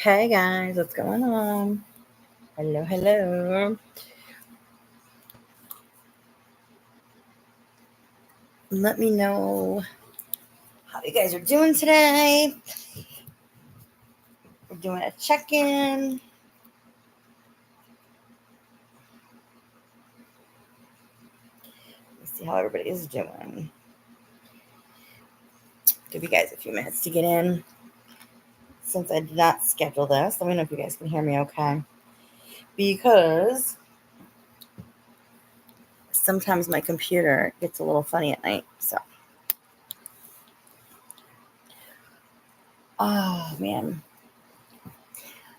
Hey guys, what's going on? Hello, hello. Let me know how you guys are doing today. We're doing a check-in. Let's see how everybody is doing. Give you guys a few minutes to get in. Since I did not schedule this, let me know if you guys can hear me okay. Because sometimes my computer gets a little funny at night. Oh man.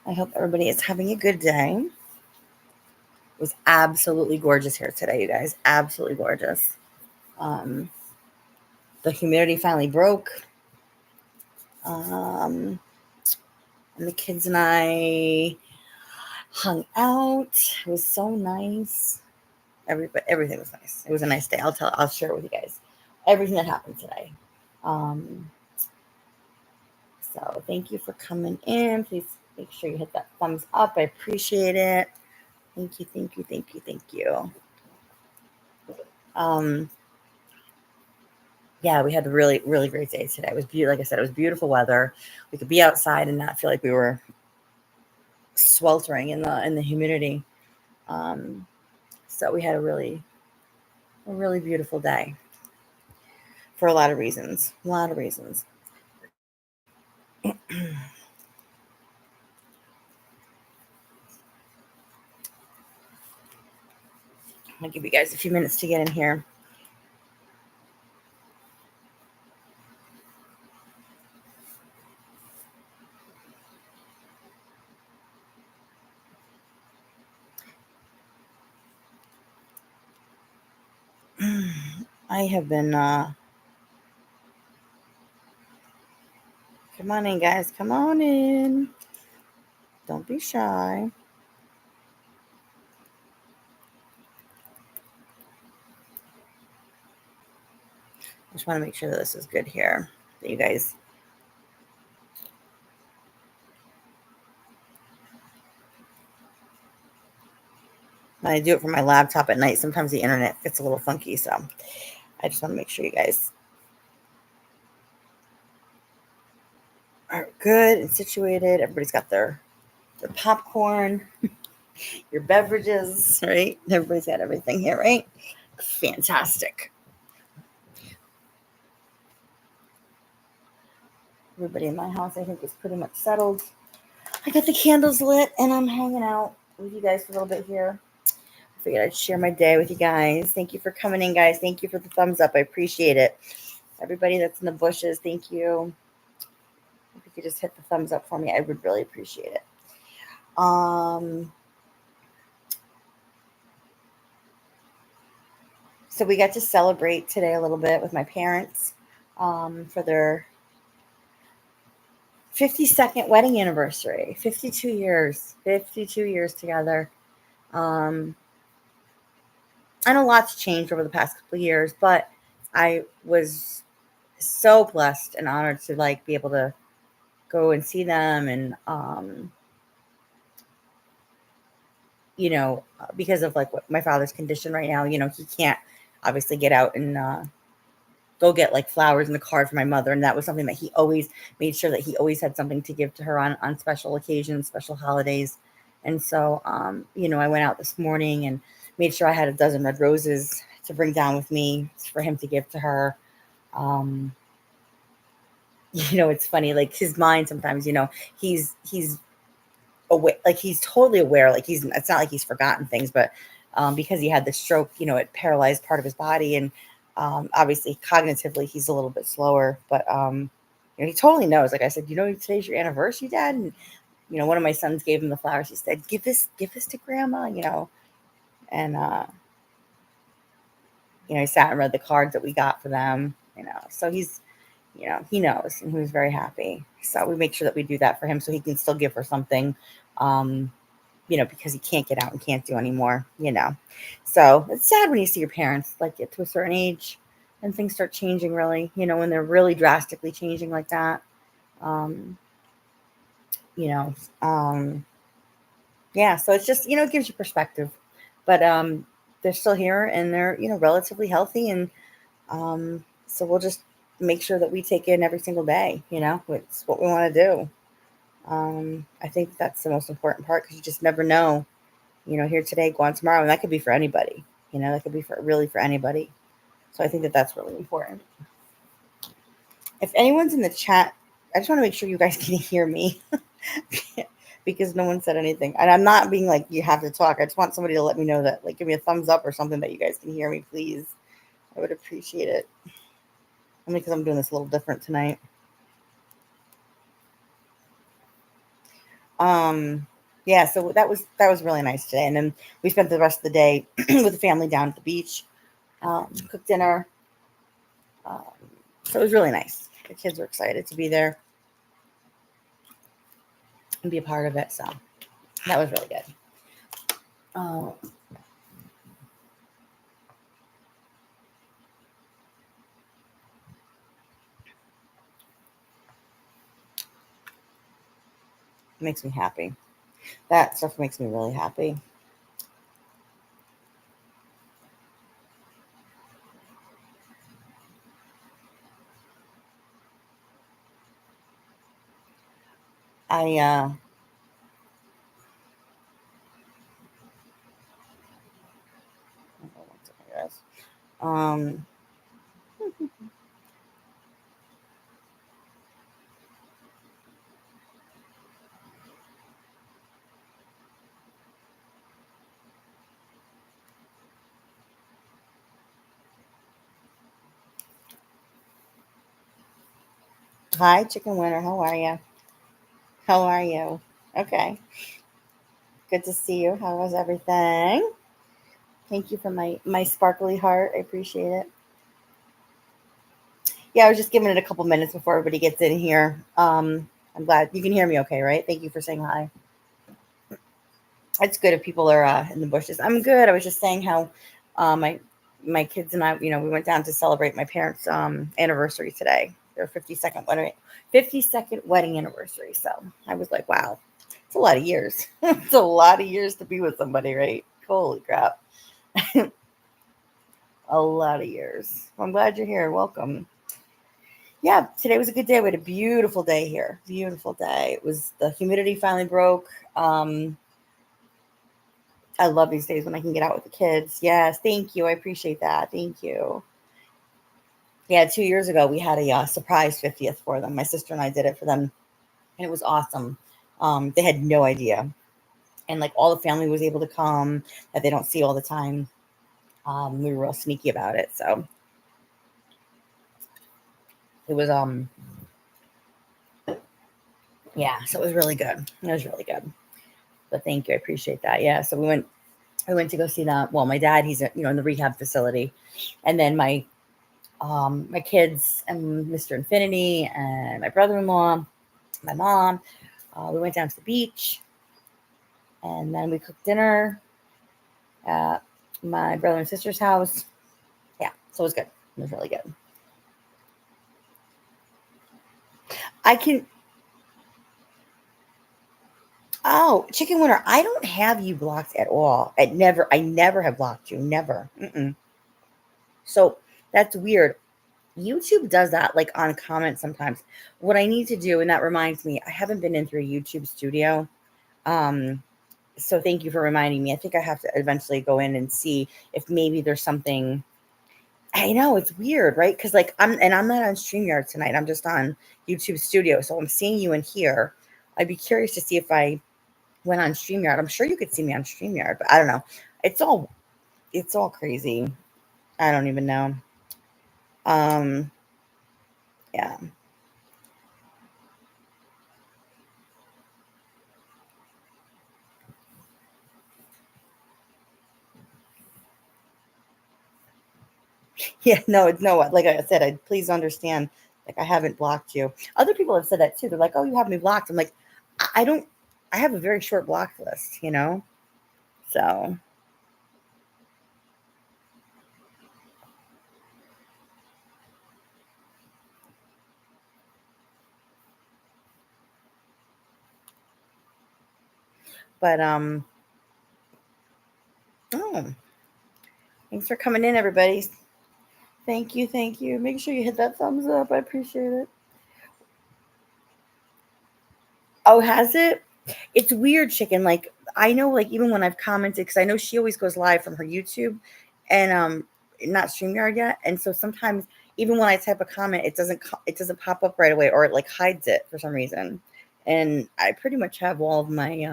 I hope everybody is having a good day. It was absolutely gorgeous here today, you guys. Absolutely gorgeous. The humidity finally broke. And the kids and I hung out. It was so nice. Everything was nice. It was a nice day. I'll share with you guys everything that happened today. Um, so thank you for coming in. Please make sure you hit that thumbs up. I appreciate it. Thank you, thank you, thank you, thank you. Yeah, we had a really, really great day today. It was beautiful. Like I said, it was beautiful weather. We could be outside and not feel like we were sweltering in the humidity. So we had a really beautiful day for a lot of reasons. A lot of reasons. I'm gonna give you guys a few minutes to get in here. I have been come on in, guys. Come on in. Don't be shy. I just want to make sure that this is good here. That you guys. When I do it from my laptop at night, sometimes the internet gets a little funky. So I just want to make sure you guys are good and situated. Everybody's got their popcorn, your beverages, right? Everybody's got everything here, right? Fantastic. Everybody in my house, I think, is pretty much settled. I got the candles lit and I'm hanging out with you guys for a little bit here. I figured I'd share my day with you guys. Thank you for coming in, guys. Thank you for the thumbs up. I appreciate it. Everybody that's in the bushes, thank you. If you could just hit the thumbs up for me, I would really appreciate it. So we got to celebrate today a little bit with my parents for their 52nd wedding anniversary. 52 years. 52 years together. I know lots changed over the past couple of years, but I was so blessed and honored to be able to go and see them and because of what my father's condition right now, he can't obviously get out and go get flowers and a card for my mother, and that was something that he always made sure that he always had something to give to her on special occasions, special holidays. And so I went out this morning and made sure I had a dozen red roses to bring down with me for him to give to her. It's funny, his mind sometimes, he's aware, he's totally aware, it's not like he's forgotten things, but because he had the stroke, it paralyzed part of his body, and obviously cognitively he's a little bit slower, but he totally knows. Like I said, today's your anniversary, Dad, and one of my sons gave him the flowers. He said, give this to Grandma, and he sat and read the cards that we got for them, so he's he knows, and he was very happy. So we make sure that we do that for him so he can still give her something, because he can't get out and can't do anymore, So it's sad when you see your parents get to a certain age and things start changing really, when they're really drastically changing like that. you know. Um, yeah, so it's just, it gives you perspective. But they're still here and they're, relatively healthy. And so we'll just make sure that we take in every single day, it's what we want to do. I think that's the most important part because you just never know, here today, gone tomorrow. And that could be for anybody, that could be for anybody. So I think that that's really important. If anyone's in the chat, I just want to make sure you guys can hear me because no one said anything. And I'm not being like, you have to talk. I just want somebody to let me know that, like, give me a thumbs up or something that you guys can hear me, please. I would appreciate it. Only because I'm doing this a little different tonight. Yeah, so that was really nice today. And then we spent the rest of the day with the family down at the beach, cooked dinner. Um, so it was really nice. The kids were excited to be there and be a part of it. So that was really good. It makes me happy. That stuff makes me really happy. I um hi chicken winner, how are you? How are you? Okay. Good to see you. How was everything? Thank you for my sparkly heart. I appreciate it. Yeah, I was just giving it a couple minutes before everybody gets in here. I'm glad you can hear me okay, right? Thank you for saying hi. It's good if people are in the bushes. I'm good. I was just saying how my kids and I, we went down to celebrate my parents' anniversary today. Their 52nd wedding anniversary. So I was like, wow, it's a lot of years. It's a lot of years to be with somebody, right? Holy crap. A lot of years. Well, I'm glad you're here. Welcome. Yeah, today was a good day. We had a beautiful day here. Beautiful day. It was the humidity finally broke. I love these days when I can get out with the kids. Yes, thank you. I appreciate that. Thank you. Yeah, 2 years ago we had a surprise 50th for them. My sister and I did it for them, and it was awesome. They had no idea, and like all the family was able to come that they don't see all the time. We were real sneaky about it, so it was yeah, so it was really good. It was really good. But thank you, I appreciate that. Yeah, so I went to go see that. Well, my dad, he's in the rehab facility, and then my kids and Mr. Infinity and my brother-in-law, my mom. We went down to the beach, and then we cooked dinner at my brother and sister's house. Yeah, so it was good. It was really good. I can. Oh, Chicken Winter, I don't have you blocked at all. I never have blocked you. Never. Mm-mm. So that's weird. YouTube does that like on comments sometimes. What I need to do, and that reminds me, I haven't been in through YouTube Studio. Um, so thank you for reminding me. I think I have to eventually go in and see if maybe there's something. I know it's weird, right? Because like I'm not on StreamYard tonight. I'm just on YouTube Studio. So I'm seeing you in here. I'd be curious to see if I went on StreamYard. I'm sure you could see me on StreamYard, but I don't know. It's all it's all crazy. I don't even know. Um, yeah. Yeah, no, like I said, I please understand, like I haven't blocked you. Other people have said that too. They're like, "Oh, you have me blocked." I'm like, I don't. I have a very short block list. So But oh, thanks for coming in, everybody. Thank you, thank you. Make sure you hit that thumbs up. I appreciate it. Oh, has it? It's weird, chicken. Like I know, like even when I've commented, because I know she always goes live from her YouTube, and not StreamYard yet. And so sometimes, even when I type a comment, it doesn't pop up right away, or it like hides it for some reason. And I pretty much have all of my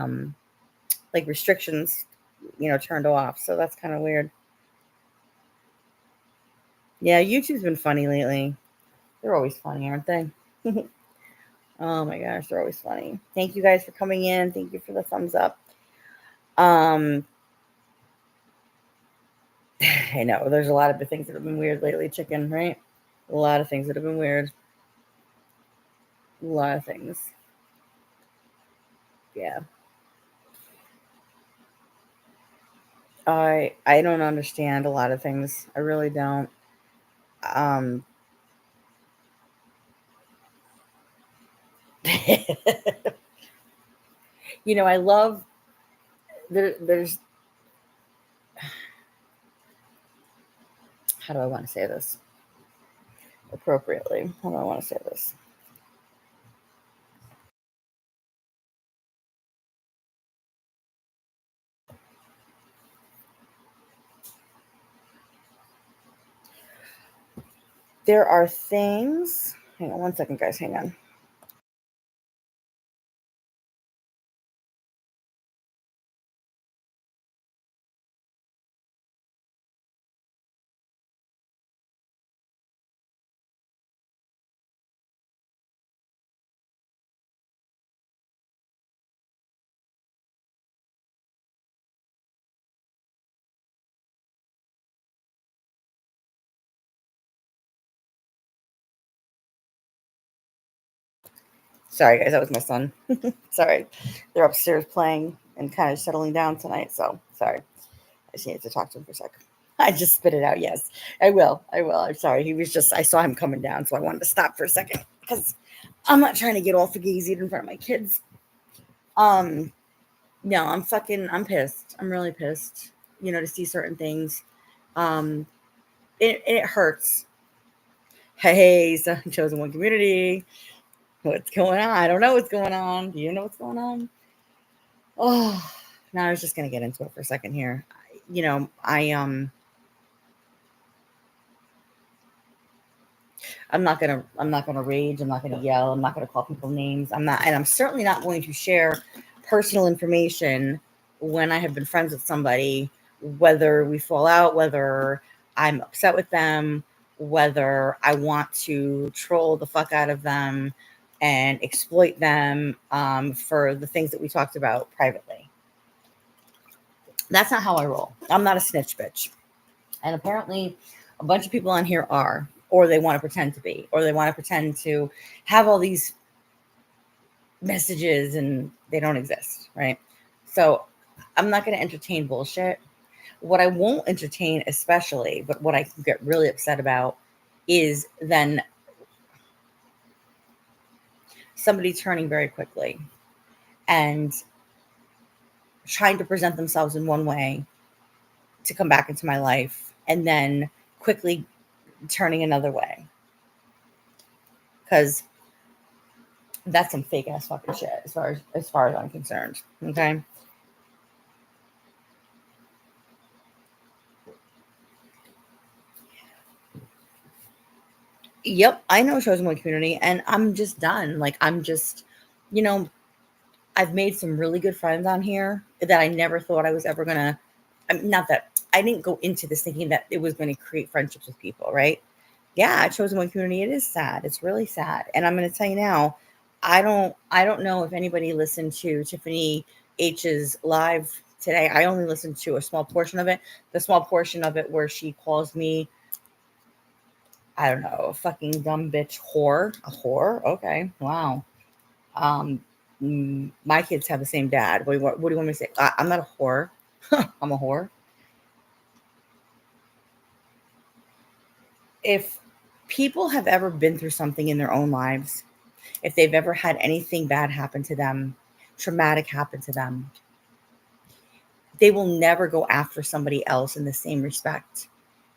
like restrictions, turned off. So that's kind of weird. Yeah, YouTube's been funny lately. They're always funny, aren't they? Oh my gosh, they're always funny. Thank you guys for coming in. Thank you for the thumbs up. Um, I know there's a lot of things that have been weird lately, chicken, right? A lot of things that have been weird. A lot of things. Yeah. I don't understand a lot of things. I really don't. Um I love there's how do I want to say this appropriately? How do I want to say this? There are things. Hang on one second, guys. Hang on. Sorry, guys. That was my son. Sorry. They're upstairs playing and kind of settling down tonight. So sorry. I just needed to talk to him for a second. I just spit it out. Yes, I will. I will. I'm sorry. I saw him coming down, so I wanted to stop for a second because I'm not trying to get all fugazied in front of my kids. Um, no, I'm pissed. I'm really pissed, to see certain things. Um, it hurts. Hey, so chosen one community. What's going on? I don't know what's going on. Do you know what's going on? Oh, no, I was just going to get into it for a second here. I'm not gonna rage. I'm not gonna yell. I'm not gonna call people names. I'm certainly not going to share personal information when I have been friends with somebody, whether we fall out, whether I'm upset with them, whether I want to troll the fuck out of them and exploit them for the things that we talked about privately. That's not how I roll. I'm not a snitch bitch. And apparently, a bunch of people on here are, or they want to pretend to be, or they want to pretend to have all these messages and they don't exist, right? So I'm not going to entertain bullshit. What I won't entertain, especially, but what I can get really upset about is then somebody turning very quickly and trying to present themselves in one way to come back into my life and then quickly turning another way. Because that's some fake ass fucking shit as far as I'm concerned. Okay. Yep, I know chosen one community, and I'm just done. Like I'm just, you know, I've made some really good friends on here that I never thought I was ever gonna. Not that I didn't go into this thinking that it was going to create friendships with people, right? Yeah, chosen one community. It is sad. It's really sad, and I'm going to tell you now. I don't know if anybody listened to Tiffany H's live today. I only listened to a small portion of it. The small portion of it where she calls me, I don't know, a fucking dumb bitch whore. A whore? Okay. Wow. Um, my kids have the same dad. What do you want me to say? I'm not a whore. I'm a whore. If people have ever been through something in their own lives, if they've ever had anything bad happen to them, traumatic happen to them, they will never go after somebody else in the same respect.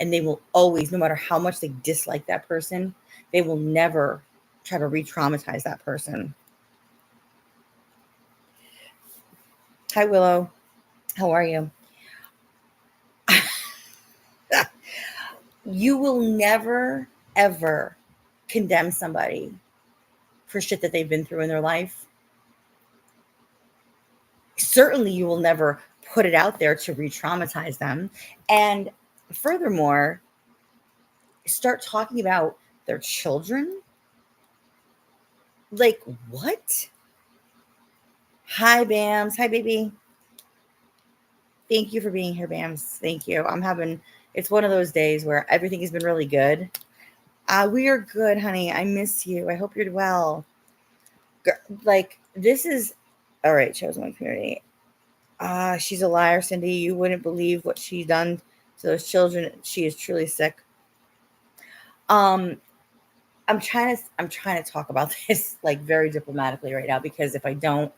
And they will always, no matter how much they dislike that person, they will never try to re-traumatize that person. Hi, Willow. How are you? You will never, ever condemn somebody for shit that they've been through in their life. Certainly, you will never put it out there to re-traumatize them. And furthermore, start talking about their children. Like, what? Hi, Bams. Hi, baby. Thank you for being here, Bams. Thank you. It's one of those days where everything has been really good. We are good, honey. I miss you. I hope you're well. Like, this is, all right, Chosen One Community. She's a liar, Cindy. You wouldn't believe what she's done to those children. She is truly sick. I'm trying to talk about this like very diplomatically right now, because if I don't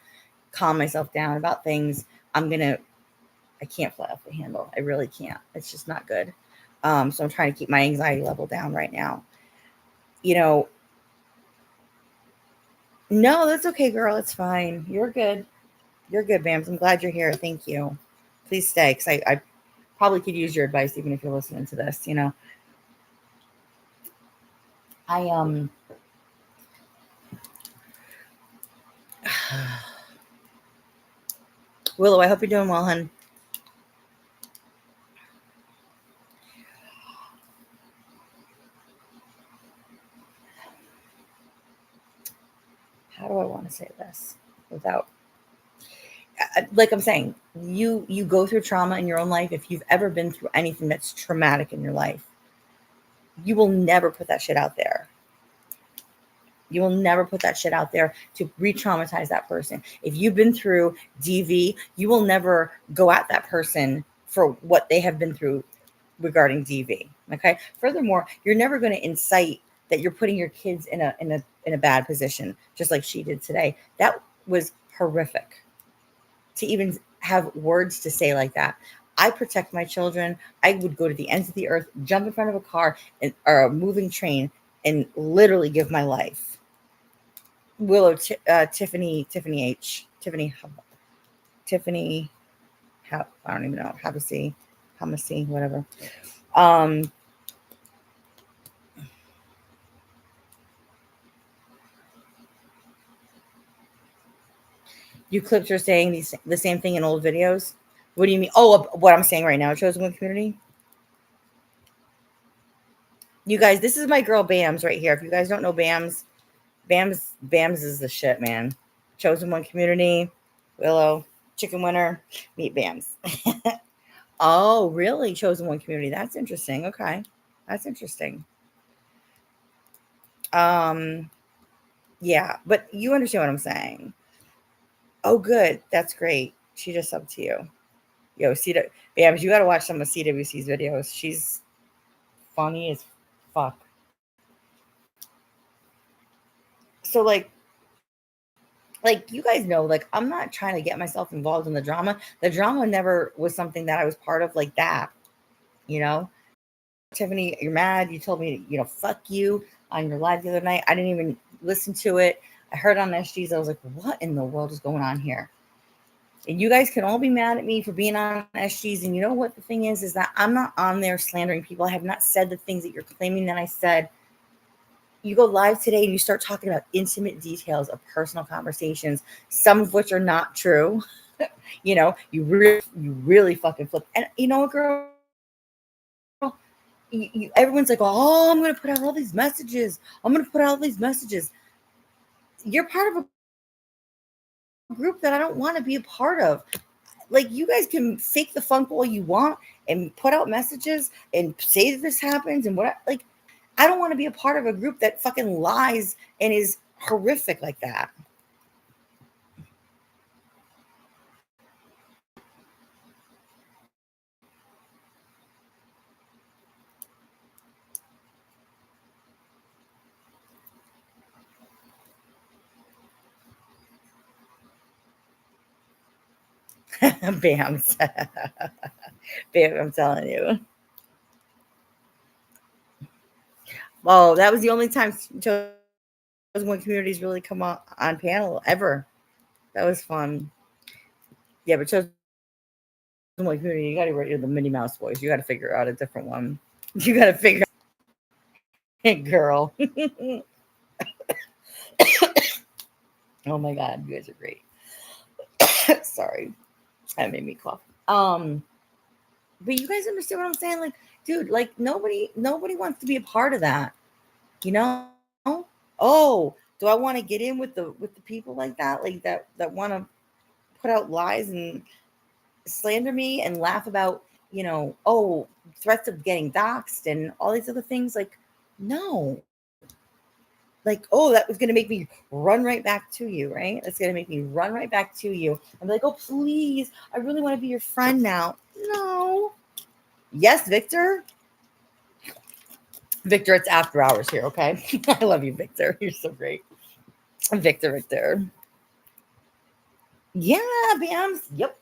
calm myself down about things, I can't fly off the handle. I really can't. It's just not good. So I'm trying to keep my anxiety level down right now. No, that's okay, girl. It's fine. You're good. You're good, Bams. I'm glad you're here. Thank you. Please stay, because I probably could use your advice even if you're listening to this. I Willow, I hope you're doing well, hun. How do I want to say this without, like I'm saying, you go through trauma in your own life. If you've ever been through anything that's traumatic in your life, you will never put that shit out there. You will never put that shit out there to re-traumatize that person. If you've been through DV, you will never go at that person for what they have been through regarding DV. Okay. Furthermore, you're never going to incite that you're putting your kids in a bad position, just like she did today. That was horrific to even have words to say like that. I protect my children. I would go to the ends of the earth, jump in front of a car or a moving train, and literally give my life. Willow, Tiffany H, Tiffany, I don't even know, Hamasi, whatever. You clips are saying the same thing in old videos. What do you mean? Oh, what I'm saying right now, Chosen One Community. You guys, this is my girl Bams right here. If you guys don't know Bams is the shit, man. Chosen One Community, Willow, Chicken Winner, meet Bams. Oh, really? Chosen One Community. That's interesting. Okay. That's interesting. Yeah, but you understand what I'm saying. Oh, good. That's great. She just subbed to you. Yo, Bams, you got to watch some of CWC's videos. She's funny as fuck. So like you guys know, like I'm not trying to get myself involved in the drama. The drama never was something that I was part of like that, you know? Tiffany, you're mad. You told me, fuck you on your live the other night. I didn't even listen to it. I heard on SGs. I was like, what in the world is going on here? And you guys can all be mad at me for being on SGs. And you know what the thing is that I'm not on there slandering people. I have not said the things that you're claiming that I said. You go live today and you start talking about intimate details of personal conversations, some of which are not true. You really fucking flip. And you know what, girl? Everyone's like, oh, I'm going to put out all these messages. You're part of a group that I don't want to be a part of. Like, you guys can fake the funk all you want and put out messages and say that this happens and what, like, I don't want to be a part of a group that fucking lies and is horrific like that. Bams. Bam, I'm telling you. Oh, that was the only time chosen one communities really come on panel ever. That was fun. Yeah, but chosen one community, you got to write the Minnie Mouse voice. You got to figure out a different one. You got to figure out, girl. Oh my god, you guys are great. Sorry, that made me cough. But you guys understand what I'm saying? Like, dude, like nobody wants to be a part of that. You know? Oh, do I want to get in with the people like that want to put out lies and slander me and laugh about, oh, threats of getting doxxed and all these other things? Like, no. Like, oh, that was going to make me run right back to you, right? That's going to make me run right back to you and be like, oh, please, I really want to be your friend now. No. Yes, Victor. Victor, it's after hours here, okay? I love you, Victor. You're so great. Victor. Yeah, Bams. Yep.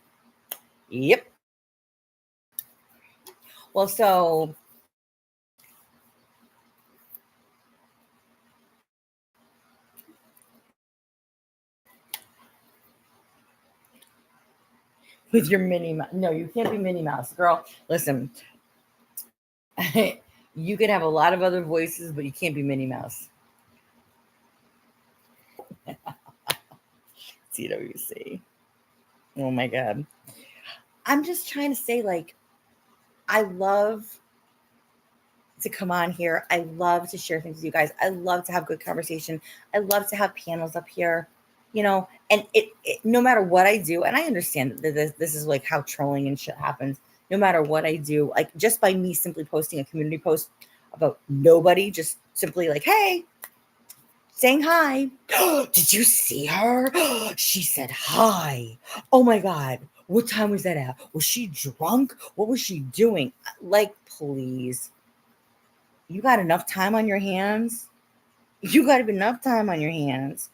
Yep. Well, so with your Minnie Mouse. No, you can't be Minnie Mouse, girl. Listen, you can have a lot of other voices, but you can't be Minnie Mouse. CWC. Oh my god. I'm just trying to say, like, I love to come on here. I love to share things with you guys. I love to have good conversation. I love to have panels up here, and it no matter what I do, and I understand that this is like how trolling and shit happens. No matter what I do, like just by me simply posting a community post about nobody, just simply like, hey, saying hi. Did you see her? She said hi. Oh my God. What time was that at? Was she drunk? What was she doing? Like, please. You got enough time on your hands? You got enough time on your hands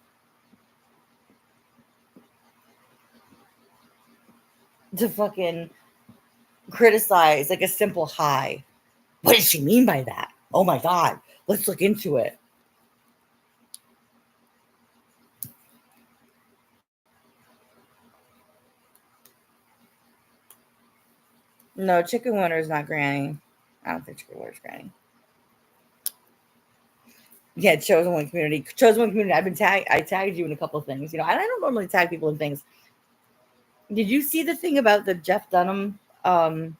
to fucking criticize like a simple hi. What does she mean by that? Oh my God. Let's look into it. No, chicken winter is not Granny. I don't think chicken winter is Granny. Yeah, chosen one community. Chosen one community. I tagged you in a couple of things. I don't normally tag people in things. Did you see the thing about the Jeff Dunham, the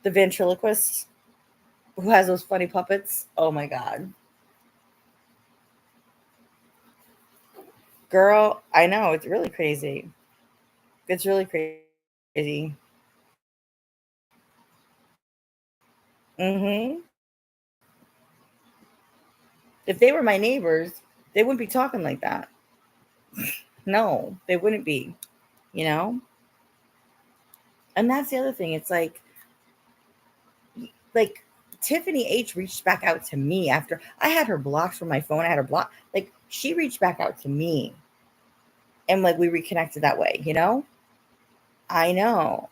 ventriloquist who has those funny puppets? Oh my God. Girl, I know. It's really crazy. It's really crazy. Hmm. If they were my neighbors, they wouldn't be talking like that. No, they wouldn't be, you know? And that's the other thing. It's like Tiffany H reached back out to me after I had her blocked from my phone. I had her blocked. Like she reached back out to me and like we reconnected that way. I know.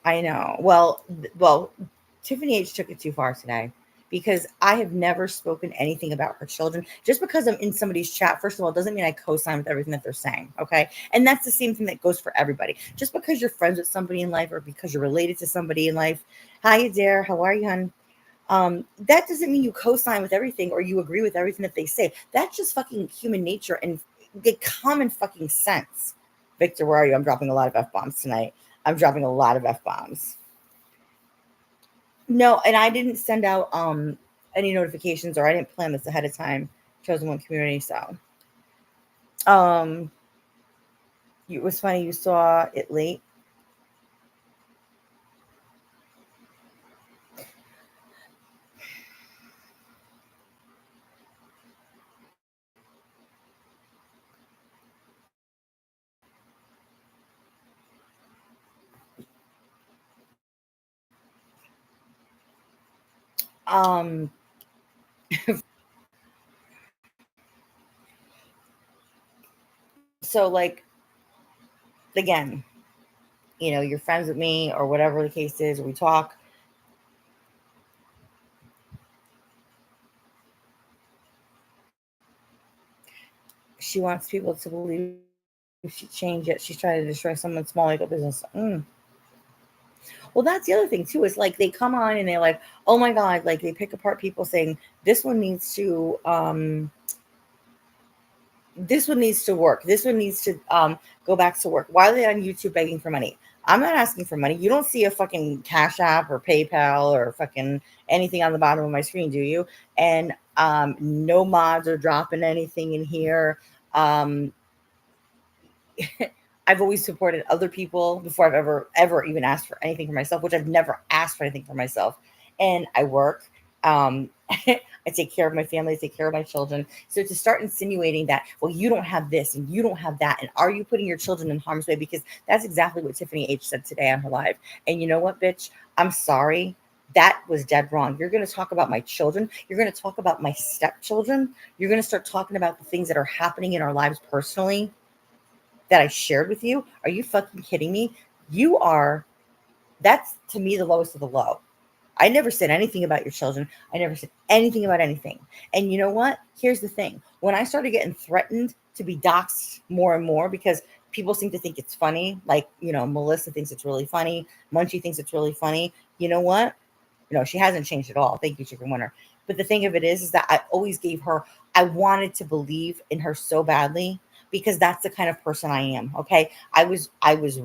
Well, Tiffany H took it too far today because I have never spoken anything about her children. Just because I'm in somebody's chat, first of all, doesn't mean I co-sign with everything that they're saying. Okay. And that's the same thing that goes for everybody. Just because you're friends with somebody in life or because you're related to somebody in life. Hi, Dare. How are you, hon? That doesn't mean you co-sign with everything or you agree with everything that they say. That's just fucking human nature and the common fucking sense. Victor, where are you? I'm dropping a lot of F-bombs tonight. I'm dropping a lot of F-bombs. No, and I didn't send out any notifications or I didn't plan this ahead of time. Chosen one community, so um it was funny you saw it late. Um so like again, you're friends with me or whatever the case is, or we talk. She wants people to believe she changed it. She's trying to destroy someone's small makeup business. Well, that's the other thing too. Is like they come on and they're like, oh my god, like they pick apart people saying this one needs to work. This one needs to go back to work. Why are they on YouTube begging for money? I'm not asking for money. You don't see a fucking Cash App or PayPal or fucking anything on the bottom of my screen, do you? And no mods are dropping anything in here. Um, I've always supported other people before I've ever even asked for anything for myself, which I've never asked for anything for myself. And I work. I take care of my family, I take care of my children. So to start insinuating that, well, you don't have this and you don't have that, and are you putting your children in harm's way? Because that's exactly what Tiffany H said today on her live. And you know what, bitch? I'm sorry. That was dead wrong. You're going to talk about my children. You're going to talk about my stepchildren. You're going to start talking about the things that are happening in our lives personally that I shared with you. Are you fucking kidding me? You are, that's to me the lowest of the low. I never said anything about your children. I never said anything about anything. And you know what? Here's the thing. When I started getting threatened to be doxxed more and more because people seem to think it's funny, like, Melissa thinks it's really funny. Munchie thinks it's really funny. You know what? She hasn't changed at all. Thank you, Chicken Winner. But the thing of it is that I always gave her, I wanted to believe in her so badly because that's the kind of person I am. Okay. I was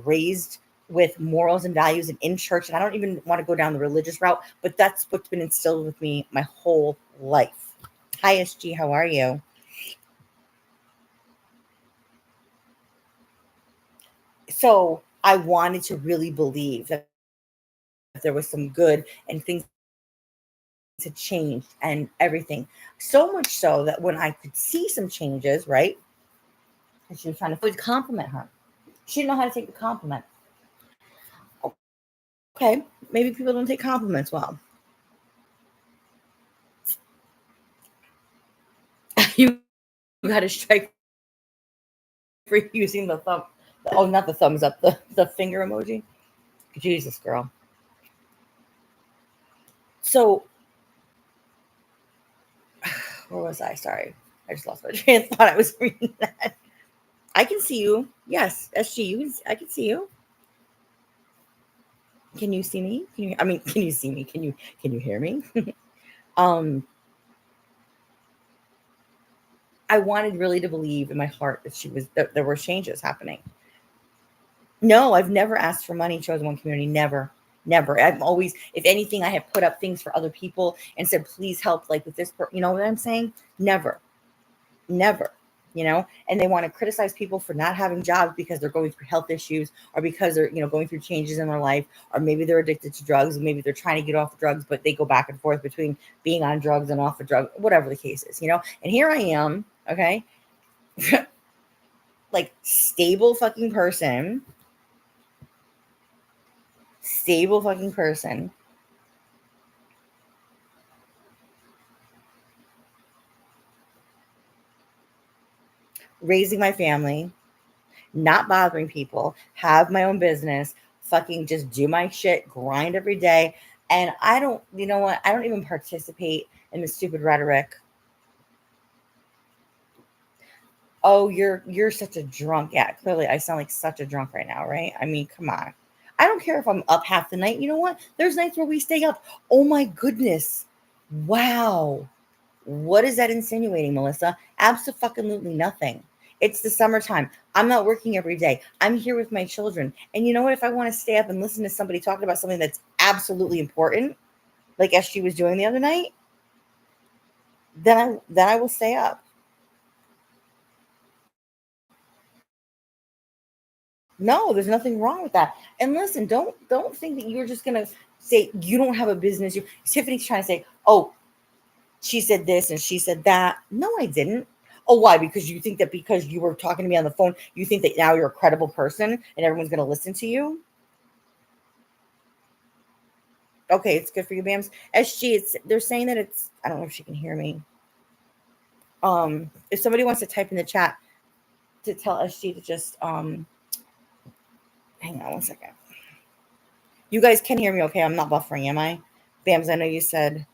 raised with morals and values and in church. And I don't even want to go down the religious route, but that's what's been instilled with me my whole life. Hi, SG. How are you? So I wanted to really believe that there was some good and things had changed and everything. So much so that when I could see some changes, right? And she was trying to compliment her. She didn't know how to take the compliment. Okay, maybe people don't take compliments well. You got to strike for using the thumb. Oh, not the thumbs up, the finger emoji. Jesus, girl. So, where was I? Sorry. I just lost my train of thought. I was reading that. I can see you. Yes, SG, I can see you. Can you see me? Can you see me? Can you hear me? um, I wanted really to believe in my heart that there were changes happening. No, I've never asked for money, Chosen One Community. Never. Never. I'm always, if anything, I have put up things for other people and said, please help, like with this, you know what I'm saying? Never. Never. And they want to criticize people for not having jobs because they're going through health issues or because they're, going through changes in their life, or maybe they're addicted to drugs and maybe they're trying to get off drugs, but they go back and forth between being on drugs and off of drugs, whatever the case is. And here I am, okay, like stable fucking person, raising my family, not bothering people, have my own business, fucking just do my shit, grind every day. And I don't, you know what? I don't even participate in the stupid rhetoric. Oh, you're such a drunk. Yeah, clearly I sound like such a drunk right now, right? I mean, come on. I don't care if I'm up half the night. You know what? There's nights where we stay up. Oh my goodness. Wow. What is that insinuating, Melissa? Absolutely nothing. It's the summertime. I'm not working every day. I'm here with my children. And you know what? If I want to stay up and listen to somebody talking about something that's absolutely important, like SG was doing the other night, then I will stay up. No, there's nothing wrong with that. And listen, don't think that you're just gonna say you don't have a business. Tiffany's trying to say, oh, she said this and she said that. No, I didn't. Oh, why? Because you think that because you were talking to me on the phone, you think that now you're a credible person and everyone's going to listen to you? Okay, it's good for you, Bams. SG, they're saying that it's, I don't know if she can hear me. If somebody wants to type in the chat to tell SG to just hang on one second. You guys can hear me okay? I'm not buffering, am I? Bams, I know you said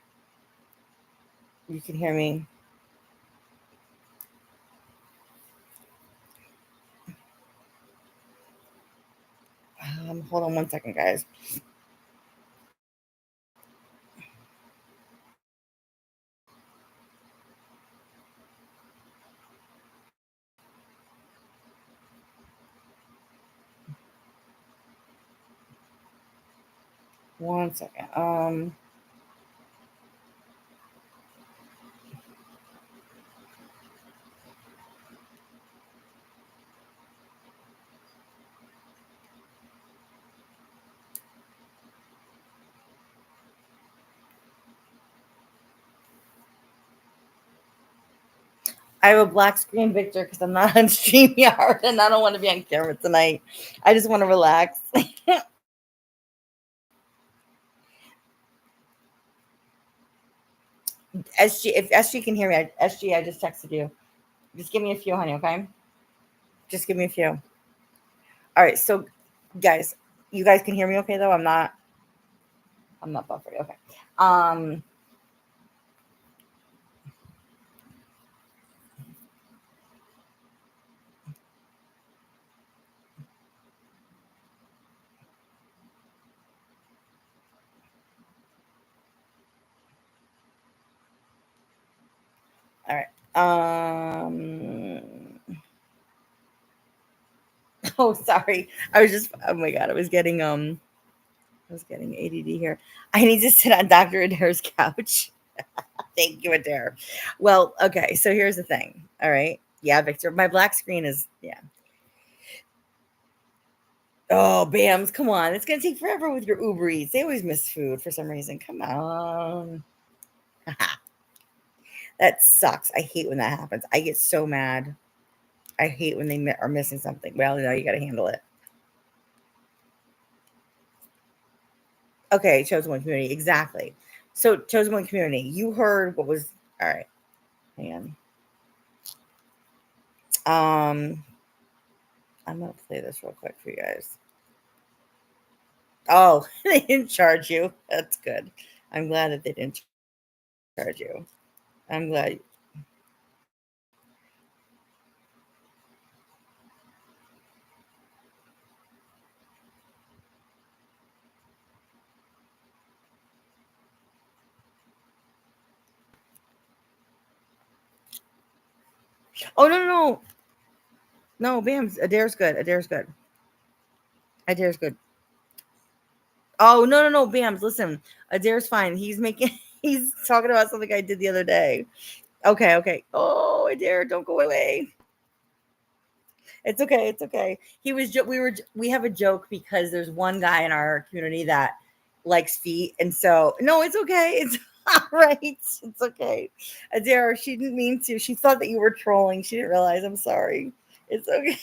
you can hear me. Hold on 1 second, guys. One second. I have a black screen, Victor, because I'm not on StreamYard and I don't want to be on camera tonight. I just want to relax. SG, if SG can hear me, SG, I just texted you. Just give me a few, honey, okay? Just give me a few. All right, so guys, you guys can hear me okay though? I'm not buffering. Okay. Um all right. Oh, sorry. I was just, oh my god, I was getting ADD here. I need to sit on Dr. Adair's couch. Thank you, Adair. Well, okay, so here's the thing. All right. Yeah, Victor, my black screen is, yeah. Oh, Bams, come on. It's going to take forever with your Uber Eats. They always miss food for some reason. Come on. That sucks. I hate when that happens. I get so mad. I hate when they are missing something. Well, you got to handle it. Okay, chosen one community. Exactly. So, chosen one community. You heard what was, all right. Hang on. I'm going to play this real quick for you guys. Oh, they didn't charge you. That's good. I'm glad that they didn't charge you. I'm glad. Oh, no, no, no. No, Bam's. Adair's good. Adair's good. Adair's good. Oh, no, no, no, Bams. Listen, Adair's fine. He's making, he's talking about something I did the other day. Okay, okay. Oh, Adair, don't go away. It's okay. It's okay. We have a joke because there's one guy in our community that likes feet. And so, no, it's okay. It's all right. It's okay. Adair, she didn't mean to. She thought that you were trolling. She didn't realize. I'm sorry. It's okay.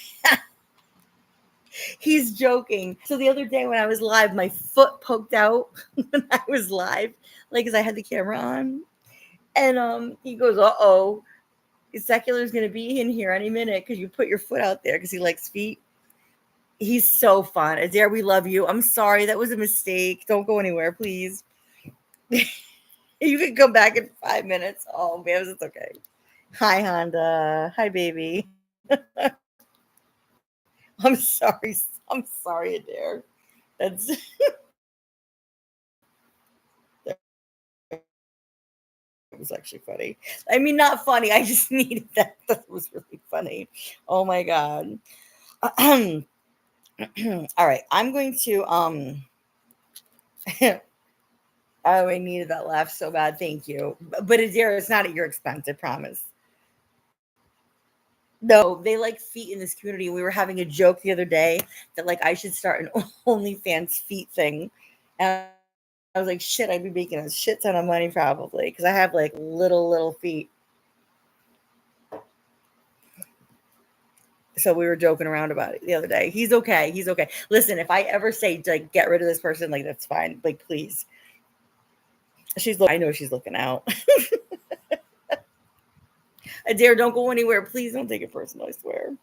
He's joking. So the other day when I was live, my foot poked out when I was live, like, because I had the camera on. And he goes, "Uh-oh, Secular's gonna be in here any minute because you put your foot out there because he likes feet." He's so fun. Adair, we love you. I'm sorry, that was a mistake. Don't go anywhere, please. You can come back in 5 minutes. Oh, man, it's okay. Hi, Honda. Hi, baby. I'm sorry. I'm sorry, Adair. That's It was actually funny. I mean, not funny. I just needed that. That was really funny. Oh my god. All right, I'm going to oh, I needed that laugh so bad. Thank you. But Adira, it's not at your expense, I promise. No, they like feet in this community. We were having a joke the other day that like I should start an OnlyFans feet thing. And I was like, shit, I'd be making a shit ton of money probably because I have like little feet. So we were joking around about it the other day. He's okay. He's okay. Listen, if I ever say like get rid of this person, like that's fine. Like please. I know she's looking out. Adair, don't go anywhere. Please don't take it personal, I swear.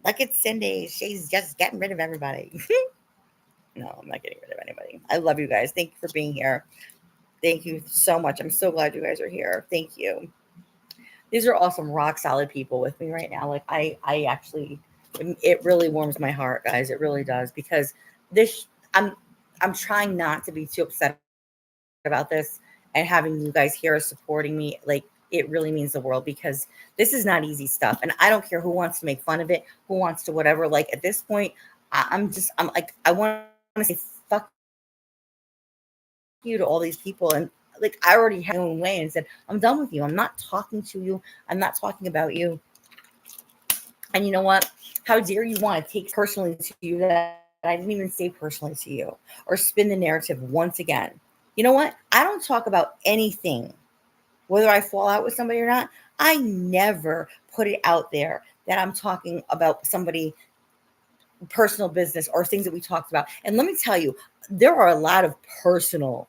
Look at Cindy. She's just getting rid of everybody. No, I'm not getting rid of anybody. I love you guys. Thank you for being here. Thank you so much. I'm so glad you guys are here. Thank you. These are awesome, rock solid people with me right now. Like I actually, it really warms my heart, guys. It really does because this, I'm trying not to be too upset about this, and having you guys here supporting me, like it really means the world because this is not easy stuff. And I don't care who wants to make fun of it, who wants to whatever. Like at this point, I'm like, I want to say fuck you to all these people. And like, I already had my own way and said, I'm done with you. I'm not talking to you. I'm not talking about you. And you know what? How dare you want to take personally to you that I didn't even say personally to you or spin the narrative once again? You know what? I don't talk about anything, whether I fall out with somebody or not. I never put it out there that I'm talking about somebody personal business or things that we talked about. And let me tell you, there are a lot of personal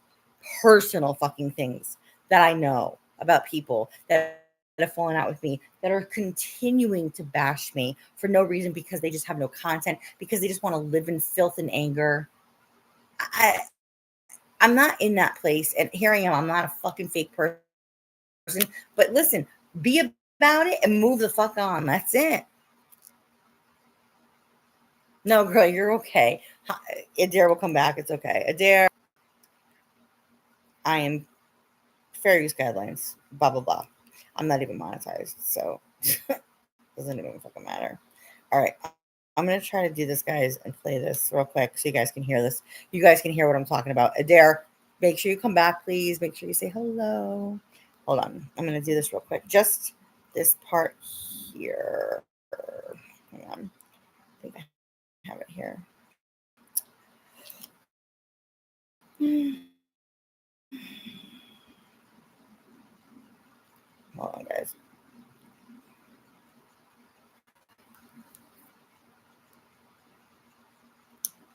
fucking things that I know about people that have fallen out with me that are continuing to bash me for no reason because they just have no content, because they just want to live in filth and anger. I I'm not in that place. And here I am. I'm not a fucking fake person. But listen, be about it and move the fuck on. That's it. No, girl, you're okay. Adair will come back. It's okay. Adair, I am fair use guidelines. Blah blah blah. I'm not even monetized, so doesn't even fucking matter. All right, I'm gonna try to do this, guys, and play this real quick so you guys can hear this. You guys can hear what I'm talking about. Adair, make sure you come back, please. Make sure you say hello. Hold on, I'm gonna do this real quick. Just this part here. Hang on, I think I have it here. Hold on, guys.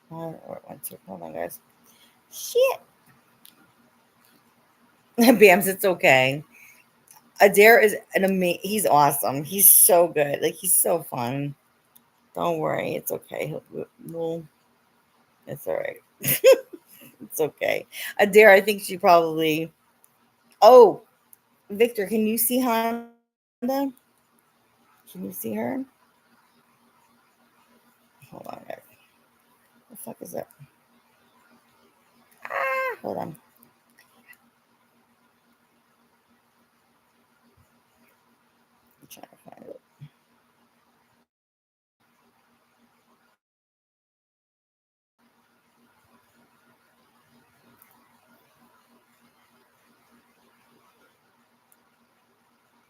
Where it went to? Hold on, guys. Shit. Bams, it's okay. Adair is an amazing. He's awesome. He's so good. Like he's so fun. Don't worry, it's okay. Well, it's all right. It's okay. Adair, I think she probably. Oh, Victor, can you see Honda? Can you see her? Hold on, guys. What the fuck is that? Hold on. I'm trying to find it.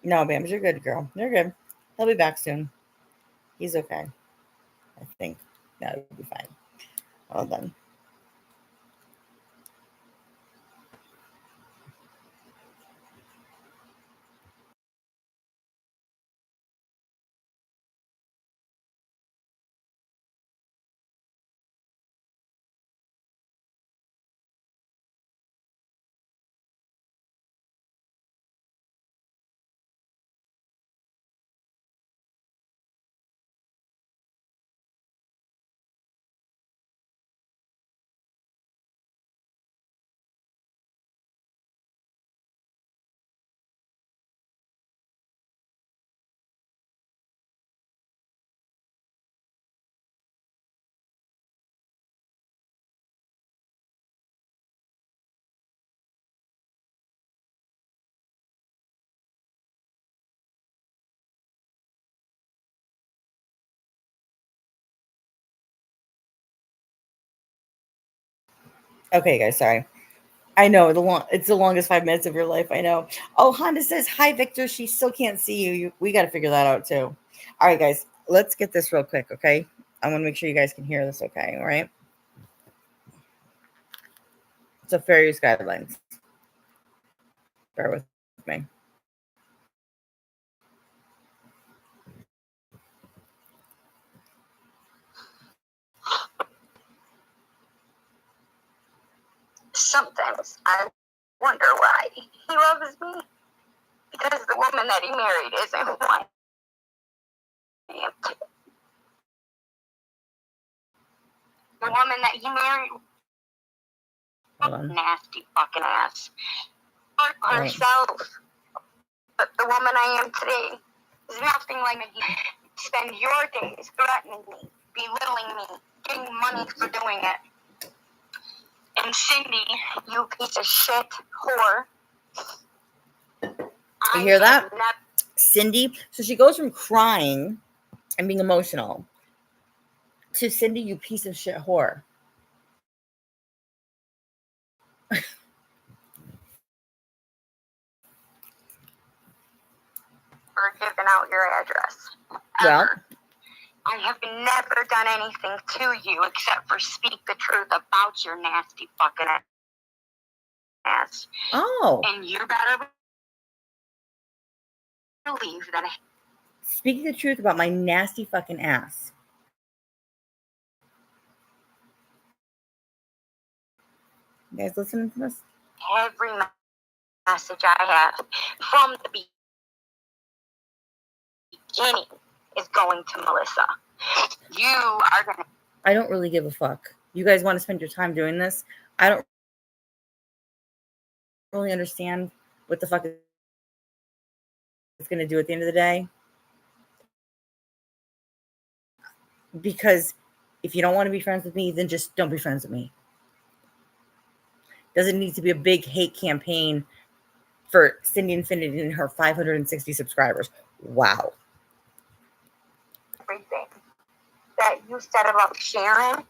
No, Bams, you're good, girl. You're good. He'll be back soon. He's okay. I think. No, he'll be fine. Hold on. Okay, guys, sorry. I know it's the longest 5 minutes of your life. I know. Oh, Honda says hi, Victor. She still can't see you. We got to figure that out too. All right, guys, let's get this real quick. Okay, I want to make sure you guys can hear this. Okay, all right. So fair use guidelines. Bear with me. Sometimes I wonder why he loves me. Because the woman that he married isn't who I am. The woman that he married, nasty fucking ass. Herself. But the woman I am today is nothing like me. Spend your days threatening me, belittling me, getting money for doing it. And Cindy, you piece of shit whore. You hear that? Cindy? So she goes from crying and being emotional to Cindy, you piece of shit whore. For giving out your address. Well, I have never done anything to you except for speak the truth about your nasty fucking ass. Oh. And you better believe that. Speak the truth about my nasty fucking ass. You guys listening to this? Every message I have from the beginning is going to Melissa. You are going to. I don't really give a fuck. You guys want to spend your time doing this? I don't really understand what the fuck it's going to do at the end of the day. Because if you don't want to be friends with me, then just don't be friends with me. Doesn't need to be a big hate campaign for Cindy Infinity and her 560 subscribers. Wow. Everything that you said about Sharon,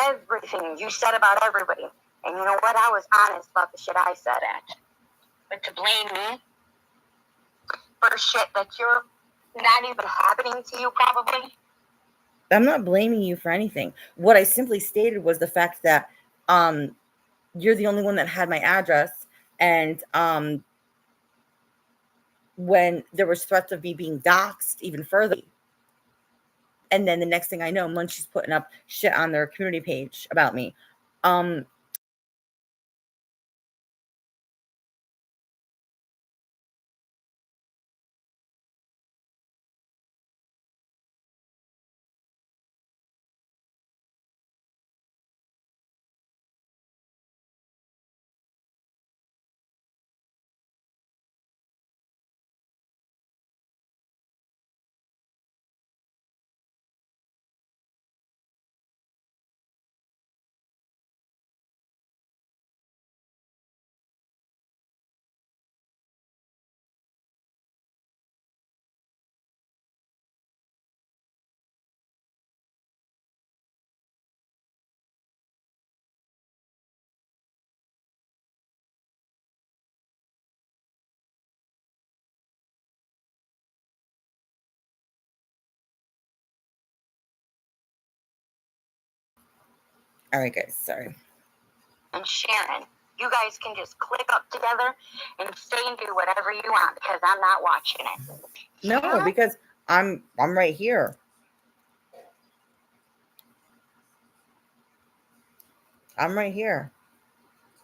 everything you said about everybody. And you know what? I was honest about the shit I said. But to blame me for shit that you're not even happening to you, probably. I'm not blaming you for anything. What I simply stated was the fact that you're the only one that had my address, and when there was threats of me being doxxed even further, and then the next thing I know, Munchie's putting up shit on their community page about me. All right, guys, sorry. And Sharon, you guys can just click up together and stay and do whatever you want because I'm not watching it. No, because I'm right here. I'm right here.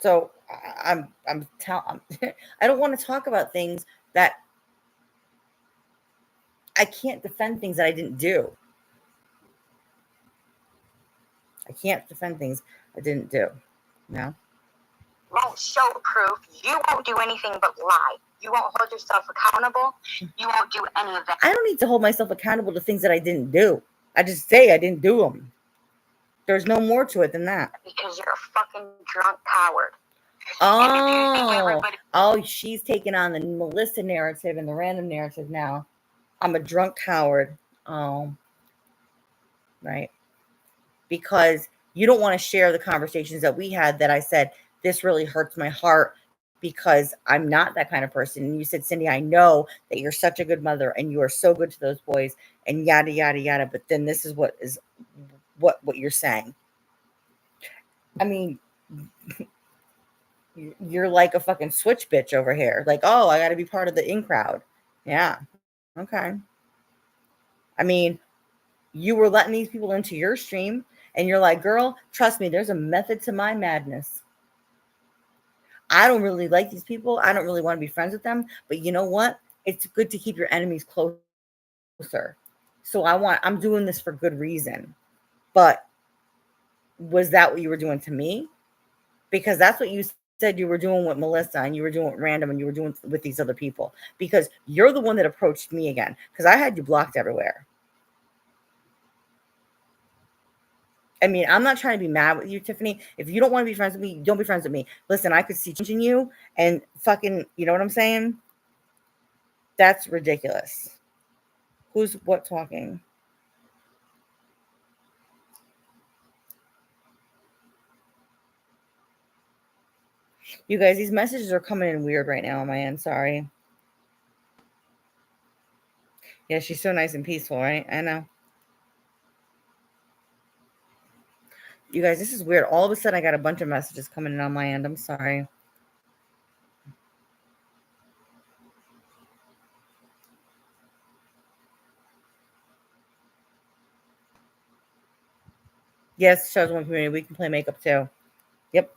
So I don't want to talk about things that I can't defend, things that I didn't do. I can't defend things I didn't do. No. Won't show proof. You won't do anything but lie. You won't hold yourself accountable. You won't do any of that. I don't need to hold myself accountable to things that I didn't do. I just say I didn't do them. There's no more to it than that. Because you're a fucking drunk coward. Oh, she's taking on the Melissa narrative and the random narrative now. I'm a drunk coward. Oh, right. Because you don't want to share the conversations that we had that I said, this really hurts my heart because I'm not that kind of person. And you said, Cindy, I know that you're such a good mother and you are so good to those boys and yada, yada, yada. But then this is what you're saying. I mean, you're like a fucking switch bitch over here. Like, oh, I got to be part of the in crowd. Yeah. Okay. I mean, you were letting these people into your stream and you're like, girl, trust me, there's a method to my madness. I don't really like these people. I don't really want to be friends with them. But you know what? It's good to keep your enemies closer. So I'm doing this for good reason. But was that what you were doing to me? Because that's what you said you were doing with Melissa, and you were doing with Random, and you were doing with these other people. Because you're the one that approached me again. Because I had you blocked everywhere. I mean, I'm not trying to be mad with you, Tiffany. If you don't want to be friends with me, don't be friends with me. Listen, I could see changing you and fucking, you know what I'm saying? That's ridiculous. Who's what talking? You guys, these messages are coming in weird right now on my end. Sorry. Yeah, she's so nice and peaceful, right? I know. You guys, this is weird. All of a sudden, I got a bunch of messages coming in on my end. I'm sorry. Yes, shows one community. We can play makeup too. Yep.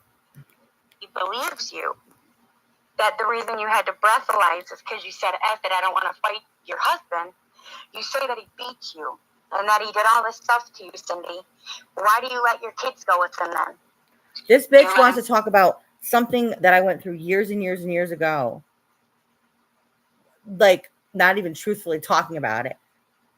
He believes you. That the reason you had to breathalyze is because you said, F it, I don't want to fight your husband. You say that he beat you and that he did all this stuff to you, Cindy. Why do you let your kids go with him then? This bitch wants to talk about something that I went through years and years and years ago. Like, not even truthfully talking about it.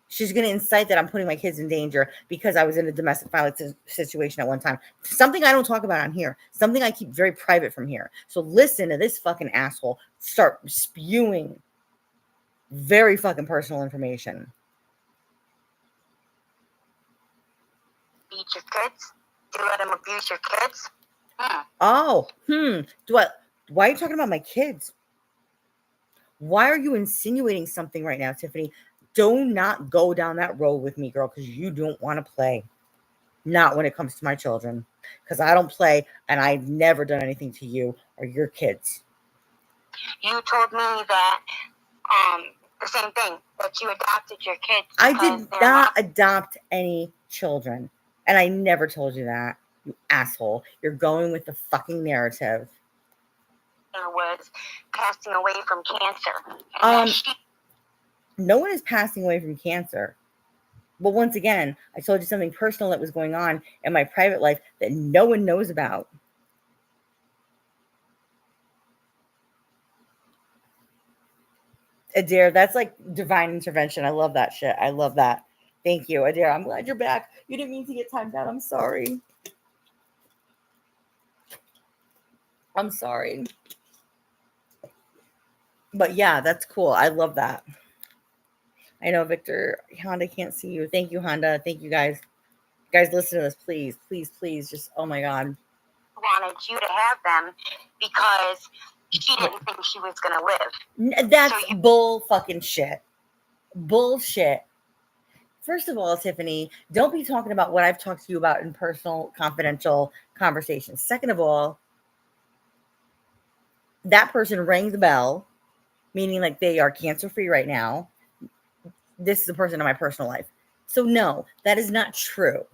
She's going to incite that I'm putting my kids in danger because I was in a domestic violence situation at one time. Something I don't talk about on here. Something I keep very private from here. So listen to this fucking asshole start spewing very fucking personal information. Beat your kids? Do you let him abuse your kids? Oh, why are you talking about my kids? Why are you insinuating something right now, Tiffany? Do not go down that road with me, girl, because you don't want to play. Not when it comes to my children. Because I don't play, and I've never done anything to you or your kids. You told me that the same thing, that you adopted your kids. I did not adopt any children. And I never told you that, you asshole. You're going with the fucking narrative. Was passing away from cancer. No one is passing away from cancer. But once again, I told you something personal that was going on in my private life that no one knows about. Adair, that's like divine intervention. I love that shit. I love that. Thank you, Adair. I'm glad you're back. You didn't mean to get timed out. I'm sorry. I'm sorry. But yeah, that's cool. I love that. I know, Victor. Honda can't see you. Thank you, Honda. Thank you, guys. Guys, listen to this, please. Please, please. Just, oh my God. Wanted you to have them because she didn't think she was going to live. That's bull fucking shit. Bullshit. First of all, Tiffany, don't be talking about what I've talked to you about in personal, confidential conversations. Second of all, that person rang the bell, meaning like they are cancer-free right now. This is a person in my personal life. So no, that is not true.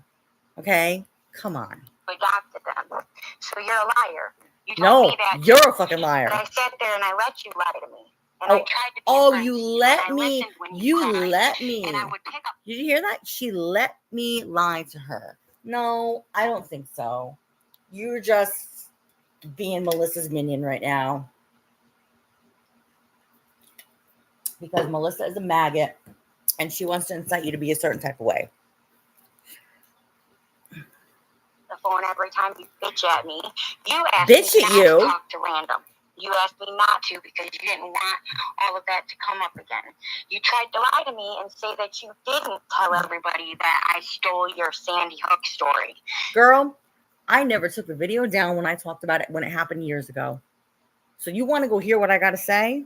Okay? Come on. Adopted them. So you're a liar. You told me that you're a fucking liar. And I sat there and I let you lie to me. And I tried to be you let me. You let me. And I would pick up. Did you hear that? She let me lie to her. No, I don't think so. You're just being Melissa's minion right now. Because Melissa is a maggot and she wants to incite you to be a certain type of way. The phone every time you bitch at me. You asked me not to talk to Random. You asked me not to because you didn't want all of that to come up again. You tried to lie to me and say that you didn't tell everybody that I stole your Sandy Hook story. Girl, I never took the video down when I talked about it when it happened years ago. So you want to go hear what I got to say?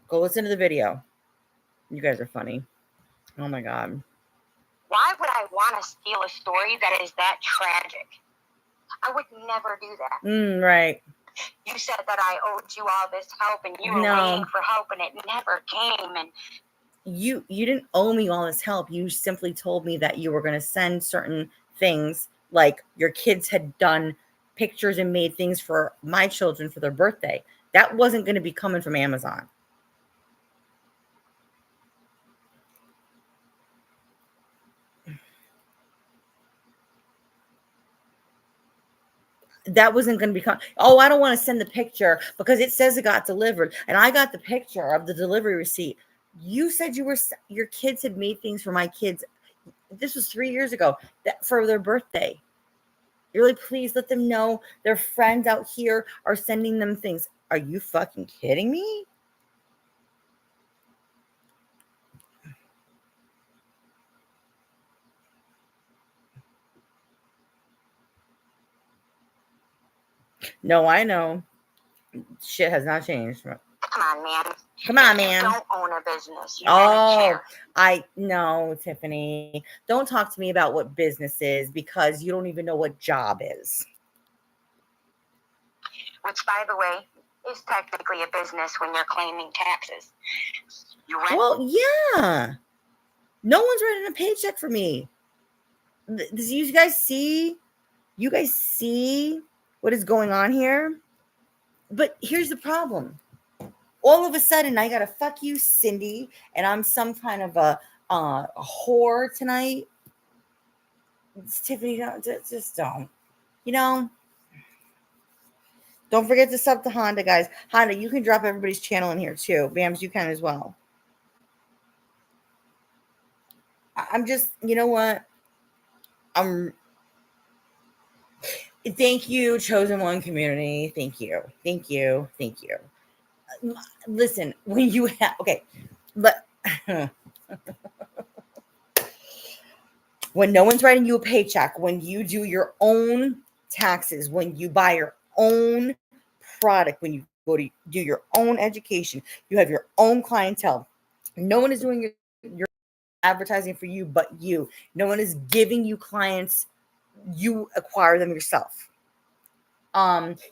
Go listen to the video. You guys are funny. Oh my God. Why would I want to steal a story that is that tragic? I would never do that. Right. You said that I owed you all this help and you were waiting for help and it never came. And you didn't owe me all this help. You simply told me that you were going to send certain things, like your kids had done pictures and made things for my children for their birthday. That wasn't going to be coming from Amazon. that wasn't going to become, oh, I don't want to send the picture because it says it got delivered. And I got the picture of the delivery receipt. You said your kids had made things for my kids. This was 3 years ago, that for their birthday. You're like, please let them know their friends out here are sending them things. Are you fucking kidding me? No, I know. Shit has not changed. Come on, man. Come on, man. You don't own a business. You manage I no, Tiffany. Don't talk to me about what business is because you don't even know what job is. Which, by the way, is technically a business when you're claiming taxes. Well, yeah. No one's writing a paycheck for me. Does you guys see? You guys see what is going on here? But here's the problem. All of a sudden, I gotta fuck you, Cindy, and I'm some kind of a whore tonight. Tiffany, just don't. You know, don't forget to sub to Honda, guys. Honda, you can drop everybody's channel in here too. Bams, you can as well. I'm just, you know what? Thank you, Chosen One community. Thank you. Thank you. Thank you. Listen, when you have, okay, but when no one's writing you a paycheck, when you do your own taxes, when you buy your own product, when you go to do your own education, you have your own clientele. No one is doing your advertising for you but you. No one is giving you clients. You acquire them yourself.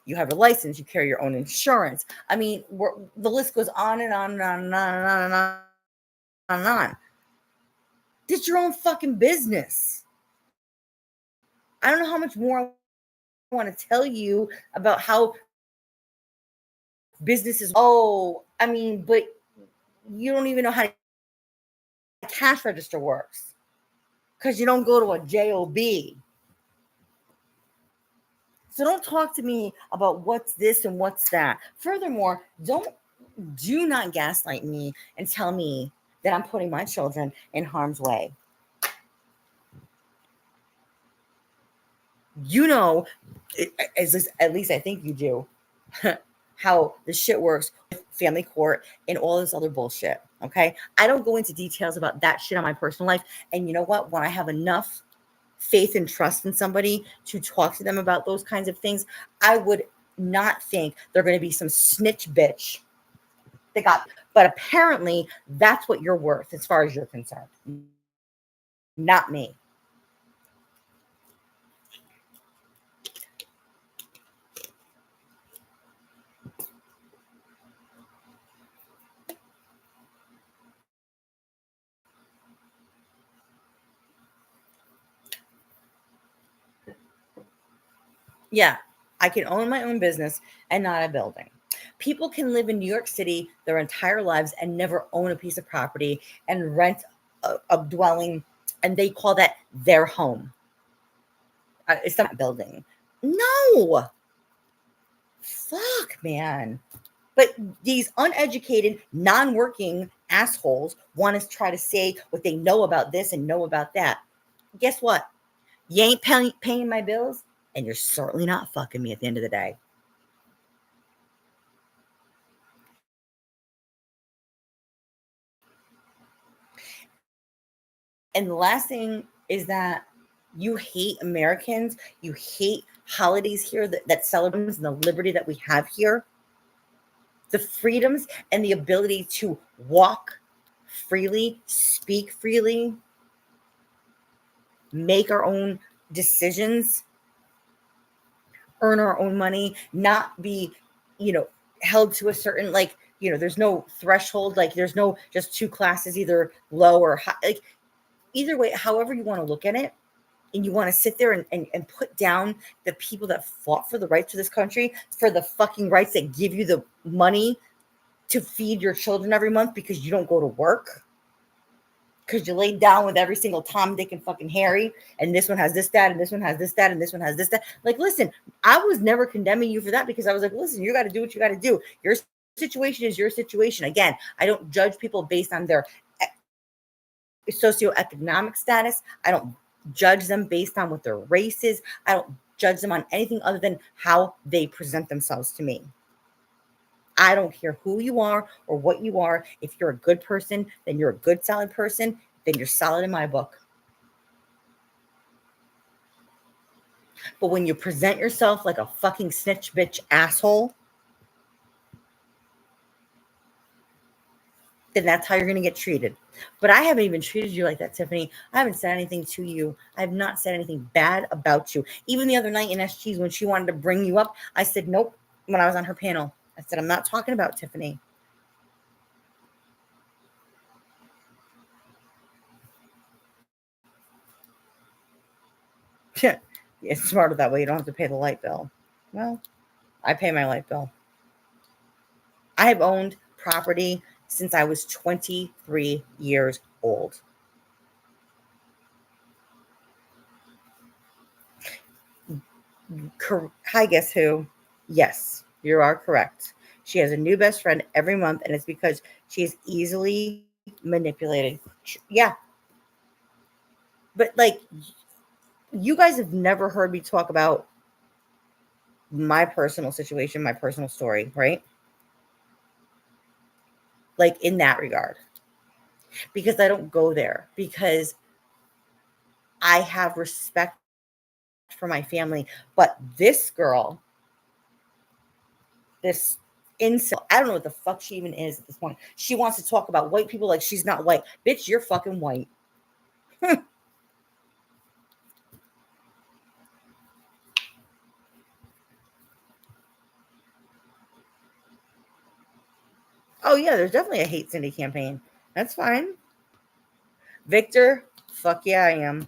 You have a license, you carry your own insurance. I mean, the list goes on and on and on and on and on and on and on. It's your own fucking business. I don't know how much more I want to tell you about how business is. Oh, I mean, but you don't even know how a cash register works because you don't go to a job. So don't talk to me about what's this and what's that. Furthermore, do not gaslight me and tell me that I'm putting my children in harm's way. You know, at least I think you do, how the shit works with family court and all this other bullshit. Okay. I don't go into details about that shit on my personal life. And you know what? When I have enough faith and trust in somebody to talk to them about those kinds of things, I would not think they're going to be some snitch bitch. But apparently that's what you're worth as far as you're concerned. Not me. Yeah, I can own my own business and not a building. People can live in New York City their entire lives and never own a piece of property and rent a dwelling, and they call that their home. It's not a building. No. Fuck, man. But these uneducated, non-working assholes want to try to say what they know about this and know about that. Guess what? You ain't paying my bills, and you're certainly not fucking me at the end of the day. And the last thing is that you hate Americans. You hate holidays here that celebrates the liberty that we have here. The freedoms and the ability to walk freely, speak freely, make our own decisions, earn our own money, not be, held to a certain, there's no threshold, there's no just two classes, either low or high, either way, however you want to look at it. And you want to sit there and put down the people that fought for the rights of this country, for the fucking rights that give you the money to feed your children every month because you don't go to work. because you laid down with every single Tom, Dick, and fucking Harry, and this one has this, that, and this one has this, that, and this one has this, that. Like, listen, I was never condemning you for that because I was like, listen, you got to do what you got to do. Your situation is your situation. Again, I don't judge people based on their socioeconomic status. I don't judge them based on what their race is. I don't judge them on anything other than how they present themselves to me. I don't care who you are or what you are. If you're a good person, then you're a good, solid person. Then you're solid in my book. But when you present yourself like a fucking snitch bitch asshole, then that's how you're going to get treated. But I haven't even treated you like that, Tiffany. I haven't said anything to you. I have not said anything bad about you. Even the other night in SG's when she wanted to bring you up, I said, nope, when I was on her panel. I said, I'm not talking about Tiffany. It's smarter that way. You don't have to pay the light bill. Well, I pay my light bill. I have owned property since I was 23 years old. Hi, guess who? Yes, you are correct. She has a new best friend every month, and it's because she is easily manipulated. Yeah. But, like, you guys have never heard me talk about my personal situation, my personal story, right? Like, in that regard. Because I don't go there. Because I have respect for my family. But this girl, this incel, I don't know what the fuck she even is at this point. She wants to talk about white people like she's not white. Bitch, you're fucking white. Oh, yeah, there's definitely a hate Cindy campaign. That's fine. Victor, fuck yeah, I am.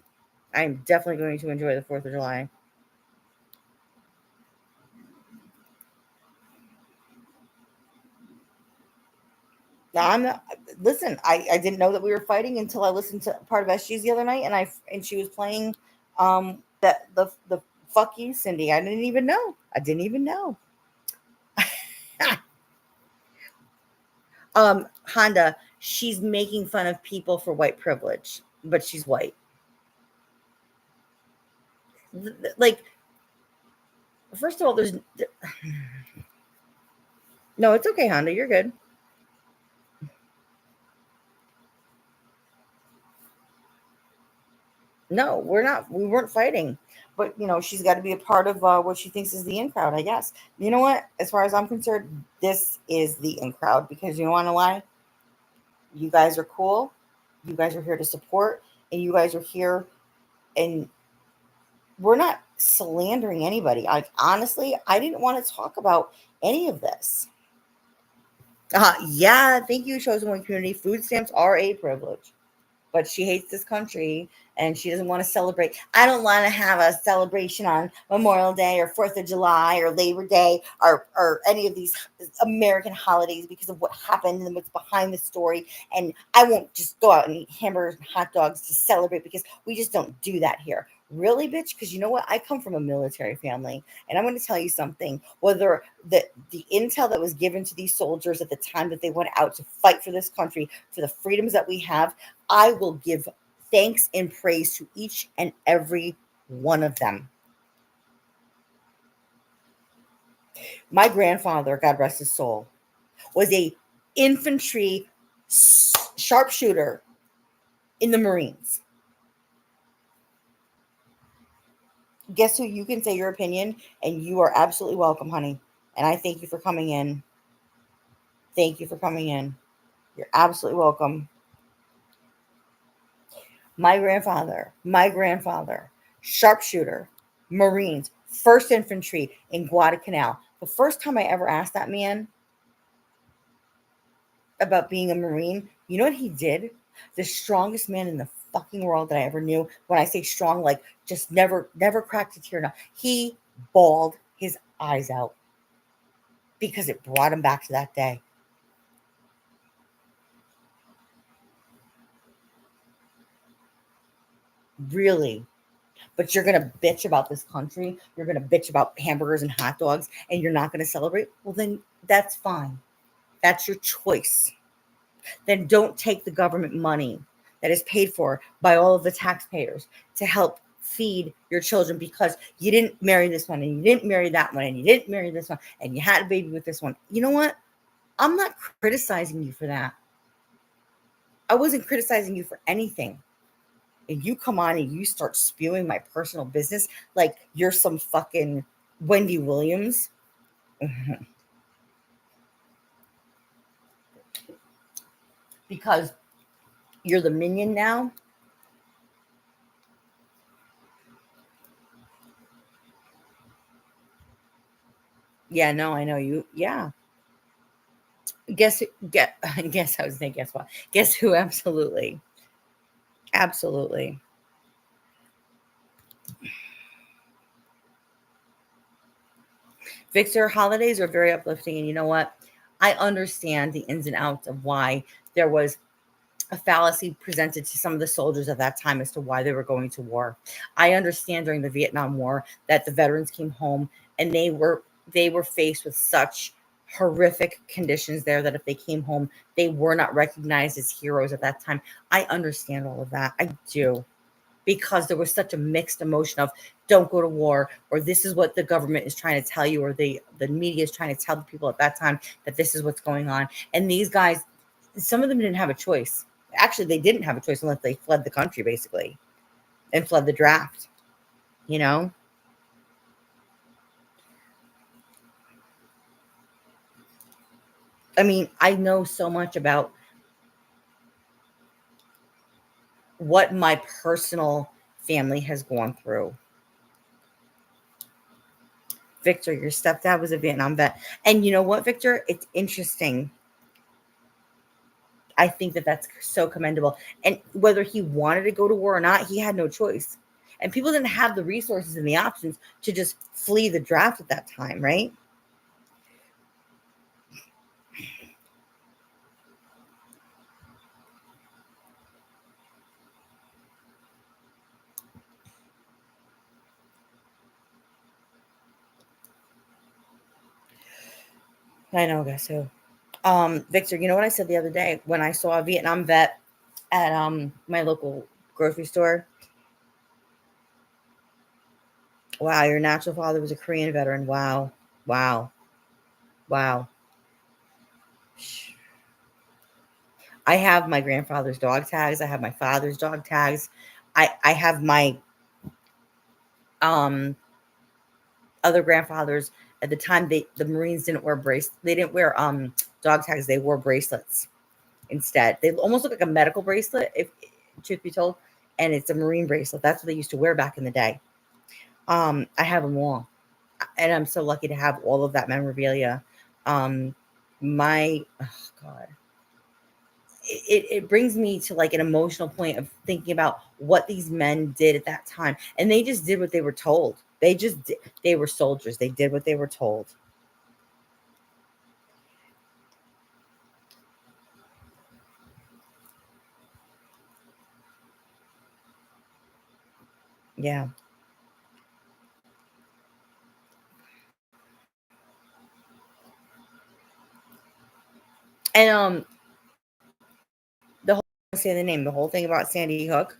I'm definitely going to enjoy the 4th of July. Now, I'm not, listen, I didn't know that we were fighting until I listened to part of SG's the other night and she was playing that the fuck you, Cindy. I didn't even know. I didn't even know. Honda, she's making fun of people for white privilege, but she's white. Like, first of all, there's no, it's okay, Honda. You're good. No, we're not. We weren't fighting. But, she's got to be a part of what she thinks is the in crowd, I guess. You know what? As far as I'm concerned, this is the in crowd because you want to lie? You guys are cool. You guys are here to support, and you guys are here, and we're not slandering anybody. Like, honestly, I didn't want to talk about any of this. Yeah, thank you, Chosen One Community. Food stamps are a privilege, but she hates this country and she doesn't want to celebrate. I don't want to have a celebration on Memorial Day or 4th of July or Labor Day or any of these American holidays because of what happened and what's behind the story. And I won't just go out and eat hamburgers and hot dogs to celebrate because we just don't do that here. Really, bitch? Because you know what? I come from a military family, and I'm going to tell you something. Whether the intel that was given to these soldiers at the time that they went out to fight for this country, for the freedoms that we have, I will give thanks and praise to each and every one of them. My grandfather, God rest his soul, was a infantry sharpshooter in the Marines. Guess who? You can say your opinion, and you are absolutely welcome, honey. And I thank you for coming in. Thank you for coming in. You're absolutely welcome. My grandfather, sharpshooter, Marines, 1st Infantry in Guadalcanal. The first time I ever asked that man about being a Marine, you know what he did? The strongest man in the fucking world that I ever knew. When I say strong, like just never cracked a tear. Now he bawled his eyes out because it brought him back to that day. Really? But you're going to bitch about this country. You're going to bitch about hamburgers and hot dogs, and you're not going to celebrate? Well, then that's fine. That's your choice. Then don't take the government money that is paid for by all of the taxpayers to help feed your children because you didn't marry this one and you didn't marry that one and you didn't marry this one and you had a baby with this one. You know what? I'm not criticizing you for that. I wasn't criticizing you for anything. And you come on and you start spewing my personal business like you're some fucking Wendy Williams. Because you're the minion now. Yeah, no, I know you. Yeah. Guess get guess I was saying guess what? Guess who? Absolutely. Absolutely. Victor, holidays are very uplifting. And you know what? I understand the ins and outs of why there was a fallacy presented to some of the soldiers at that time as to why they were going to war. I understand during the Vietnam War that the veterans came home and they were faced with such horrific conditions there that if they came home, they were not recognized as heroes at that time. I understand all of that. I do. Because there was such a mixed emotion of don't go to war, or this is what the government is trying to tell you, or the media is trying to tell the people at that time that this is what's going on. And these guys, some of them didn't have a choice. Actually, they didn't have a choice unless they fled the country, basically, and fled the draft, you know? I mean, I know so much about what my personal family has gone through. Victor, your stepdad was a Vietnam vet. And you know what, Victor? It's interesting. I think that that's so commendable. And whether he wanted to go to war or not, he had no choice. And people didn't have the resources and the options to just flee the draft at that time, right? I know, guess who? Victor, you know what I said the other day when I saw a Vietnam vet at my local grocery store? Wow, your natural father was a Korean veteran. Wow. Wow. Wow. I have my grandfather's dog tags. I have my father's dog tags. I have my um other grandfathers at the time. The Marines didn't wear they didn't wear dog tags. They wore bracelets instead. They almost look like a medical bracelet, if truth be told, and it's a Marine bracelet. That's what they used to wear back in the day. I have them all, and I'm so lucky to have all of that memorabilia. Um, my oh God, it brings me to like an emotional point of thinking about what these men did at that time, and they just did what they were told. They were soldiers. They did what they were told. Yeah, and the whole say the name, the whole thing about Sandy Hook,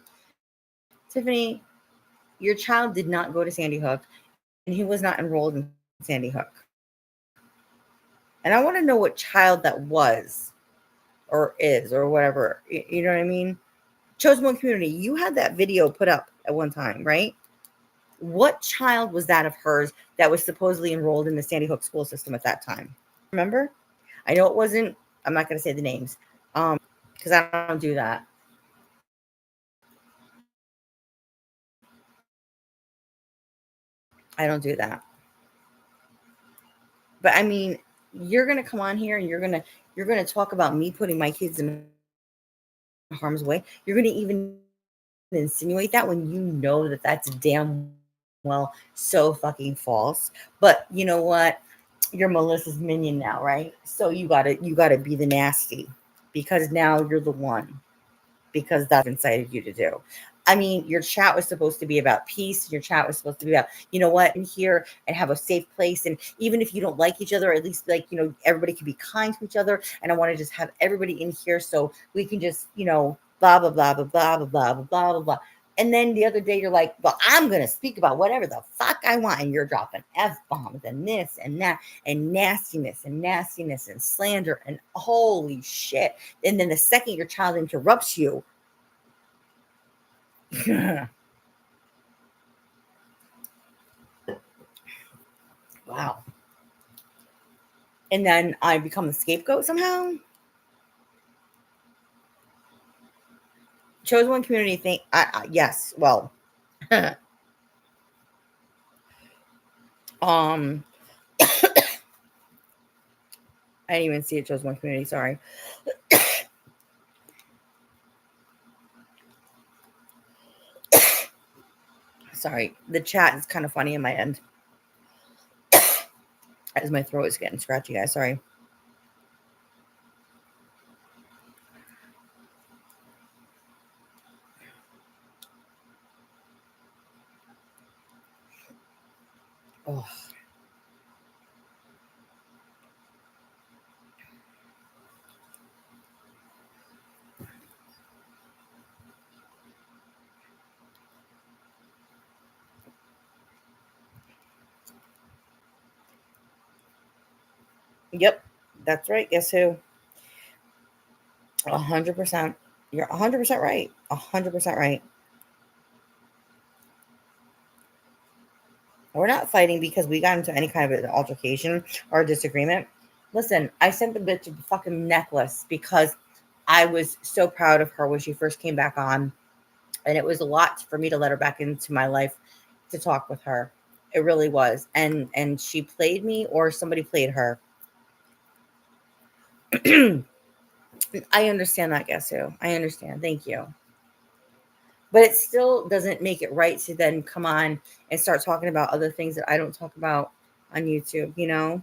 Tiffany. Your child did not go to Sandy Hook, and he was not enrolled in Sandy Hook. And I want to know what child that was or is or whatever. You know what I mean? Chosen One Community, you had that video put up at one time, right? What child was that of hers that was supposedly enrolled in the Sandy Hook school system at that time? Remember? I know it wasn't, I'm not going to say the names because I don't do that. I don't do that. But I mean, you're going to come on here and you're going to talk about me putting my kids in harm's way. You're going to even insinuate that when you know that that's damn well so fucking false. But you know what? You're Melissa's minion now, right? So you gotta be the nasty because now you're the one. because that's incited you to do. I mean, your chat was supposed to be about peace. Your chat was supposed to be about, you know what, in here and have a safe place. And even if you don't like each other, at least like, everybody can be kind to each other. And I want to just have everybody in here so we can just, blah, blah, blah, blah, blah, blah, blah, blah, blah, blah, blah. And then the other day you're like, well, I'm going to speak about whatever the fuck I want. And you're dropping F-bombs and this and that and nastiness and slander and holy shit. And then the second your child interrupts you, wow. And then I become the scapegoat somehow. Chosen one community thing. Yes. Well, I didn't even see it. Chosen one community. Sorry. Sorry. The chat is kind of funny in my end. As my throat is getting scratchy, guys. Sorry. Oh. Yep. That's right. Guess who? 100%. You're 100% right. 100% right. We're not fighting because we got into any kind of an altercation or a disagreement. Listen, I sent the bitch a fucking necklace because I was so proud of her when she first came back on. And it was a lot for me to let her back into my life to talk with her. It really was. And she played me or somebody played her. I understand that, guess who? I understand. Thank you. But it still doesn't make it right to then come on and start talking about other things that I don't talk about on YouTube,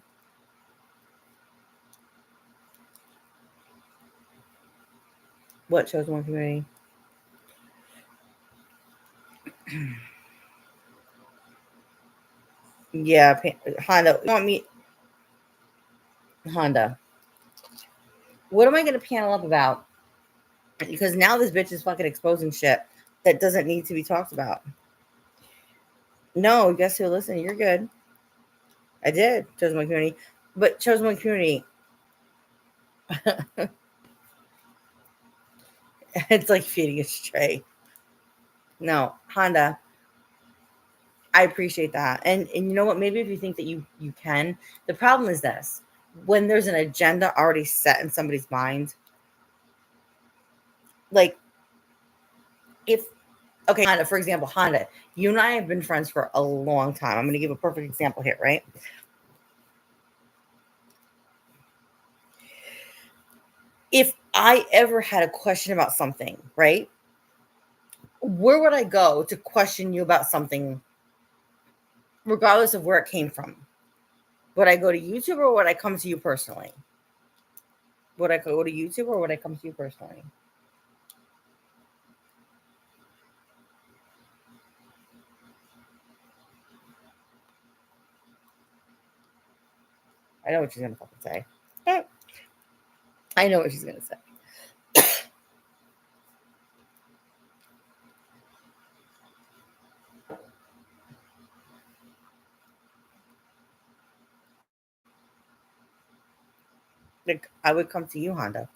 What Chosen One community? Yeah, Honda. You want me, Honda? What am I going to panel up about? Because now this bitch is fucking exposing shit that doesn't need to be talked about. No, guess who? Listen, you're good. I did Chosen One community, but Chosen One community. It's like feeding a stray. No, Honda. I appreciate that. And you know what? Maybe if you think that you can, the problem is this. When there's an agenda already set in somebody's mind, like if okay, Honda, for example, Honda, you and I have been friends for a long time. I'm going to give a perfect example here, right? If I ever had a question about something, right? Where would I go to question you about something, regardless of where it came from? Would I go to YouTube or would I come to you personally? Would I go to YouTube or would I come to you personally? I know what she's gonna fucking say. I know what she's gonna say. Like, I would come to you, Honda.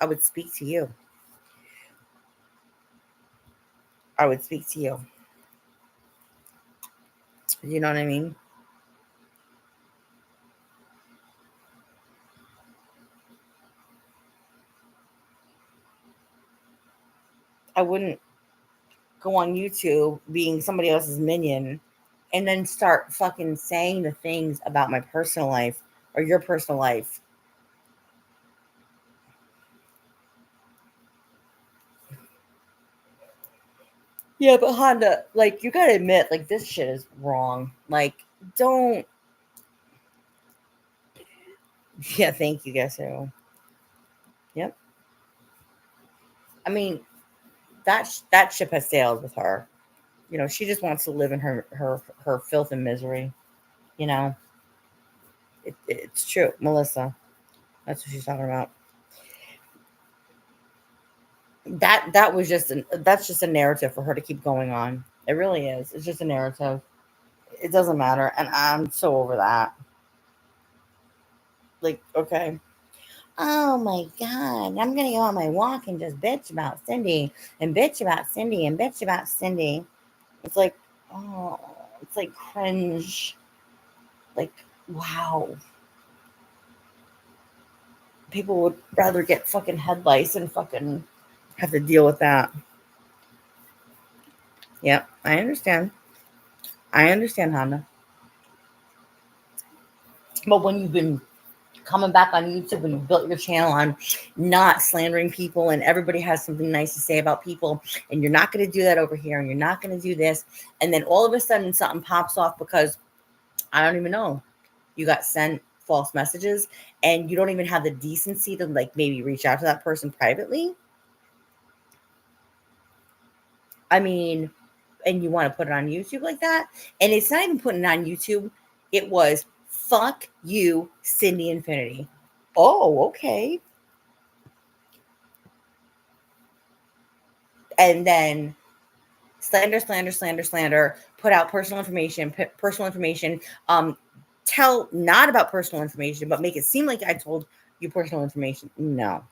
I would speak to you. I would speak to you. You know what I mean? I wouldn't go on YouTube being somebody else's minion and then start fucking saying the things about my personal life or your personal life. Yeah, but Honda, like, you gotta admit, like, this shit is wrong. Like, don't. Yeah, thank you, guess who? Yep. I mean, that ship has sailed with her. She just wants to live in her filth and misery. You know, it's true, Melissa. That's what she's talking about. That's just a narrative for her to keep going on. It really is. It's just a narrative. It doesn't matter, and I'm so over that. Like, okay. Oh my God. I'm going to go on my walk and just bitch about Cindy and bitch about Cindy and bitch about Cindy. It's like, oh, it's like cringe. Like, wow. People would rather get fucking head lice and fucking have to deal with that. Yep, I understand. I understand, Honda. But when you've been coming back on YouTube and you built your channel on not slandering people and everybody has something nice to say about people, and you're not going to do that over here and you're not going to do this, and then all of a sudden something pops off because I don't even know, you got sent false messages and you don't even have the decency to like maybe reach out to that person privately. I mean, and you want to put it on YouTube like that, and it's not even putting it on YouTube. It was fuck you, Cindy Infinity. Oh, okay. And then slander, slander, slander, slander, put out personal information, tell not about personal information, but make it seem like I told you personal information. No.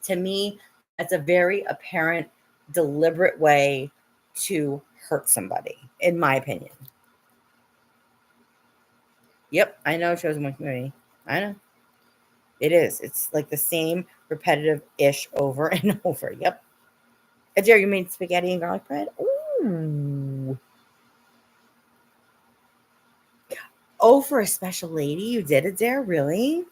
To me, that's a very apparent, deliberate way to hurt somebody, in my opinion. Yep, I know chosen one community. I know. It is. It's like the same repetitive ish over and over. Yep. Adair, you made spaghetti and garlic bread? Ooh. Oh, for a special lady, you did it, Adair? Really?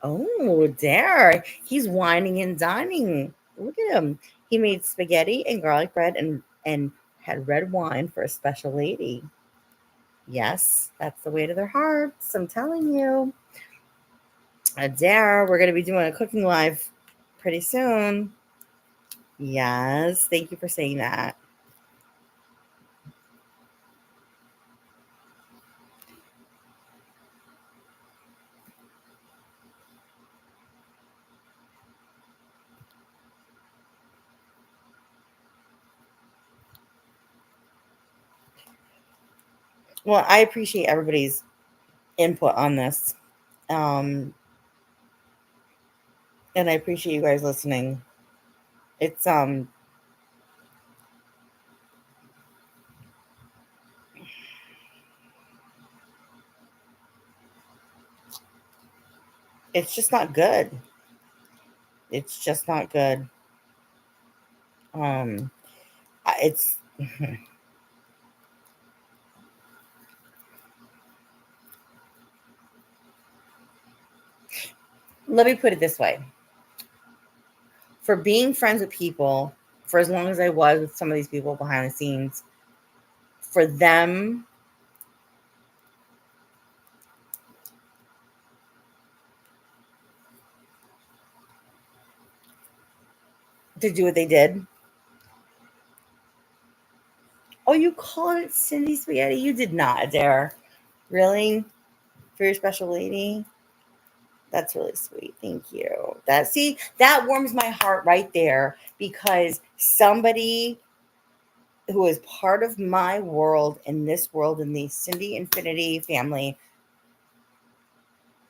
Oh, Adair. He's whining and dining. Look at him. He made spaghetti and garlic bread and had red wine for a special lady. Yes, that's the way to their hearts. I'm telling you. Adair, we're going to be doing a cooking live pretty soon. Yes, thank you for saying that. Well, I appreciate everybody's input on this. And I appreciate you guys listening. It's it's just not good. It's just not good. It's let me put it this way. For being friends with people for as long as I was with some of these people behind the scenes, for them to do what they did. Oh, you called it Cindy Spaghetti? You did not, Dare. Really? For your special lady? That's really sweet. Thank you. That warms my heart right there because somebody who is part of my world in this world in the Cindy Infinity family.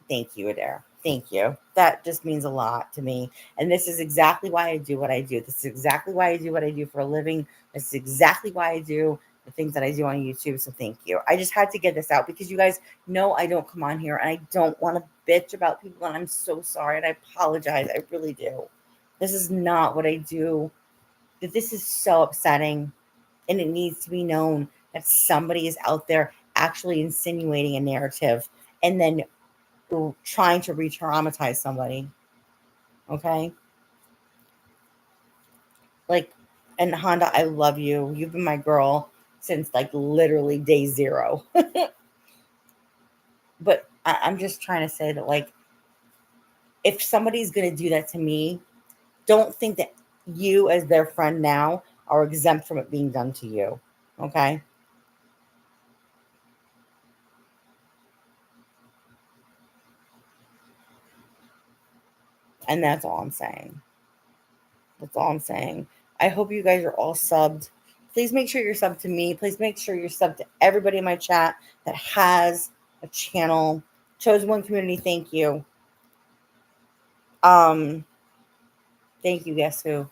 Thank you, Adair. Thank you. That just means a lot to me. And this is exactly why I do what I do. This is exactly why I do what I do for a living. This is exactly why I do the things that I do on YouTube. So thank you. I just had to get this out because you guys know I don't come on here and I don't want to bitch about people. And I'm so sorry. And I apologize. I really do. This is not what I do. But this is so upsetting. And it needs to be known that somebody is out there actually insinuating a narrative and then trying to re-traumatize somebody. Okay? Like, and Honda, I love you. You've been my girl since like literally day zero. But I'm just trying to say that like if somebody's going to do that to me, don't think that you, as their friend now, are exempt from it being done to you. Okay? And that's all I'm saying. That's all I'm saying. I hope you guys are all subbed. Please make sure you're subbed to me. Please make sure you're subbed to everybody in my chat that has a channel. Chosen One Community, thank you. Thank you, guess who?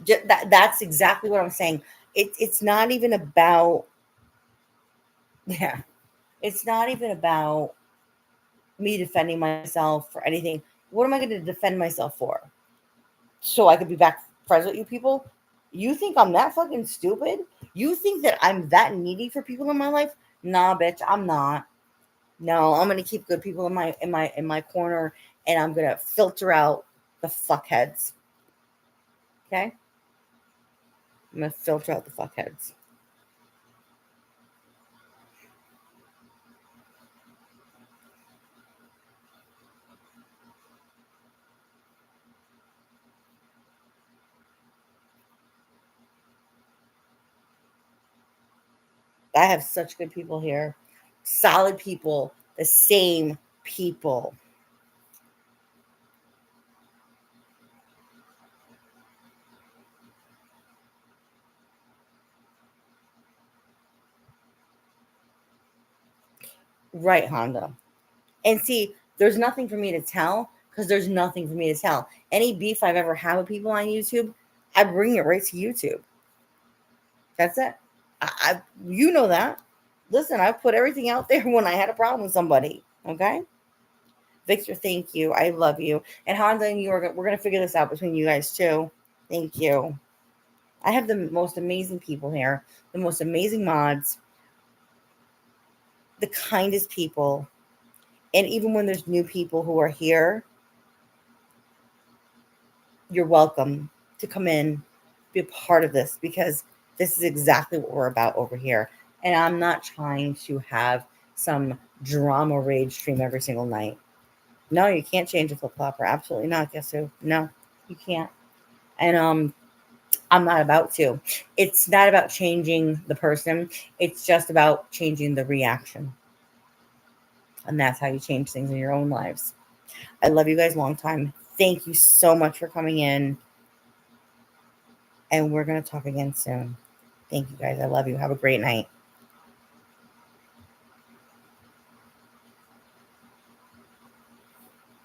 That's exactly what I'm saying. It's not even about, yeah, it's not even about me defending myself for anything. What am I going to defend myself for? So I could be back friends with you people? You think I'm that fucking stupid? You think that I'm that needy for people in my life? Nah, bitch, I'm not. No, I'm gonna keep good people in my corner, and I'm gonna filter out the fuckheads. Okay? I'm gonna filter out the fuckheads. I have such good people here. Solid people, the same people. Right, Honda. And see, there's nothing for me to tell because there's nothing for me to tell. Any beef I've ever had with people on YouTube, I bring it right to YouTube. That's it. I you know that. Listen, I put everything out there when I had a problem with somebody. Okay, Victor, thank you. I love you. And Honda and you are we're gonna figure this out between you guys too. Thank you. I have the most amazing people here, the most amazing mods, the kindest people. And even when there's new people who are here, you're welcome to come in, be a part of this because this is exactly what we're about over here. And I'm not trying to have some drama rage stream every single night. No, you can't change a flip flopper. Absolutely not. Guess who? No, you can't. And I'm not about to. It's not about changing the person. It's just about changing the reaction. And that's how you change things in your own lives. I love you guys long time. Thank you so much for coming in. And we're going to talk again soon. Thank you guys. I love you. Have a great night.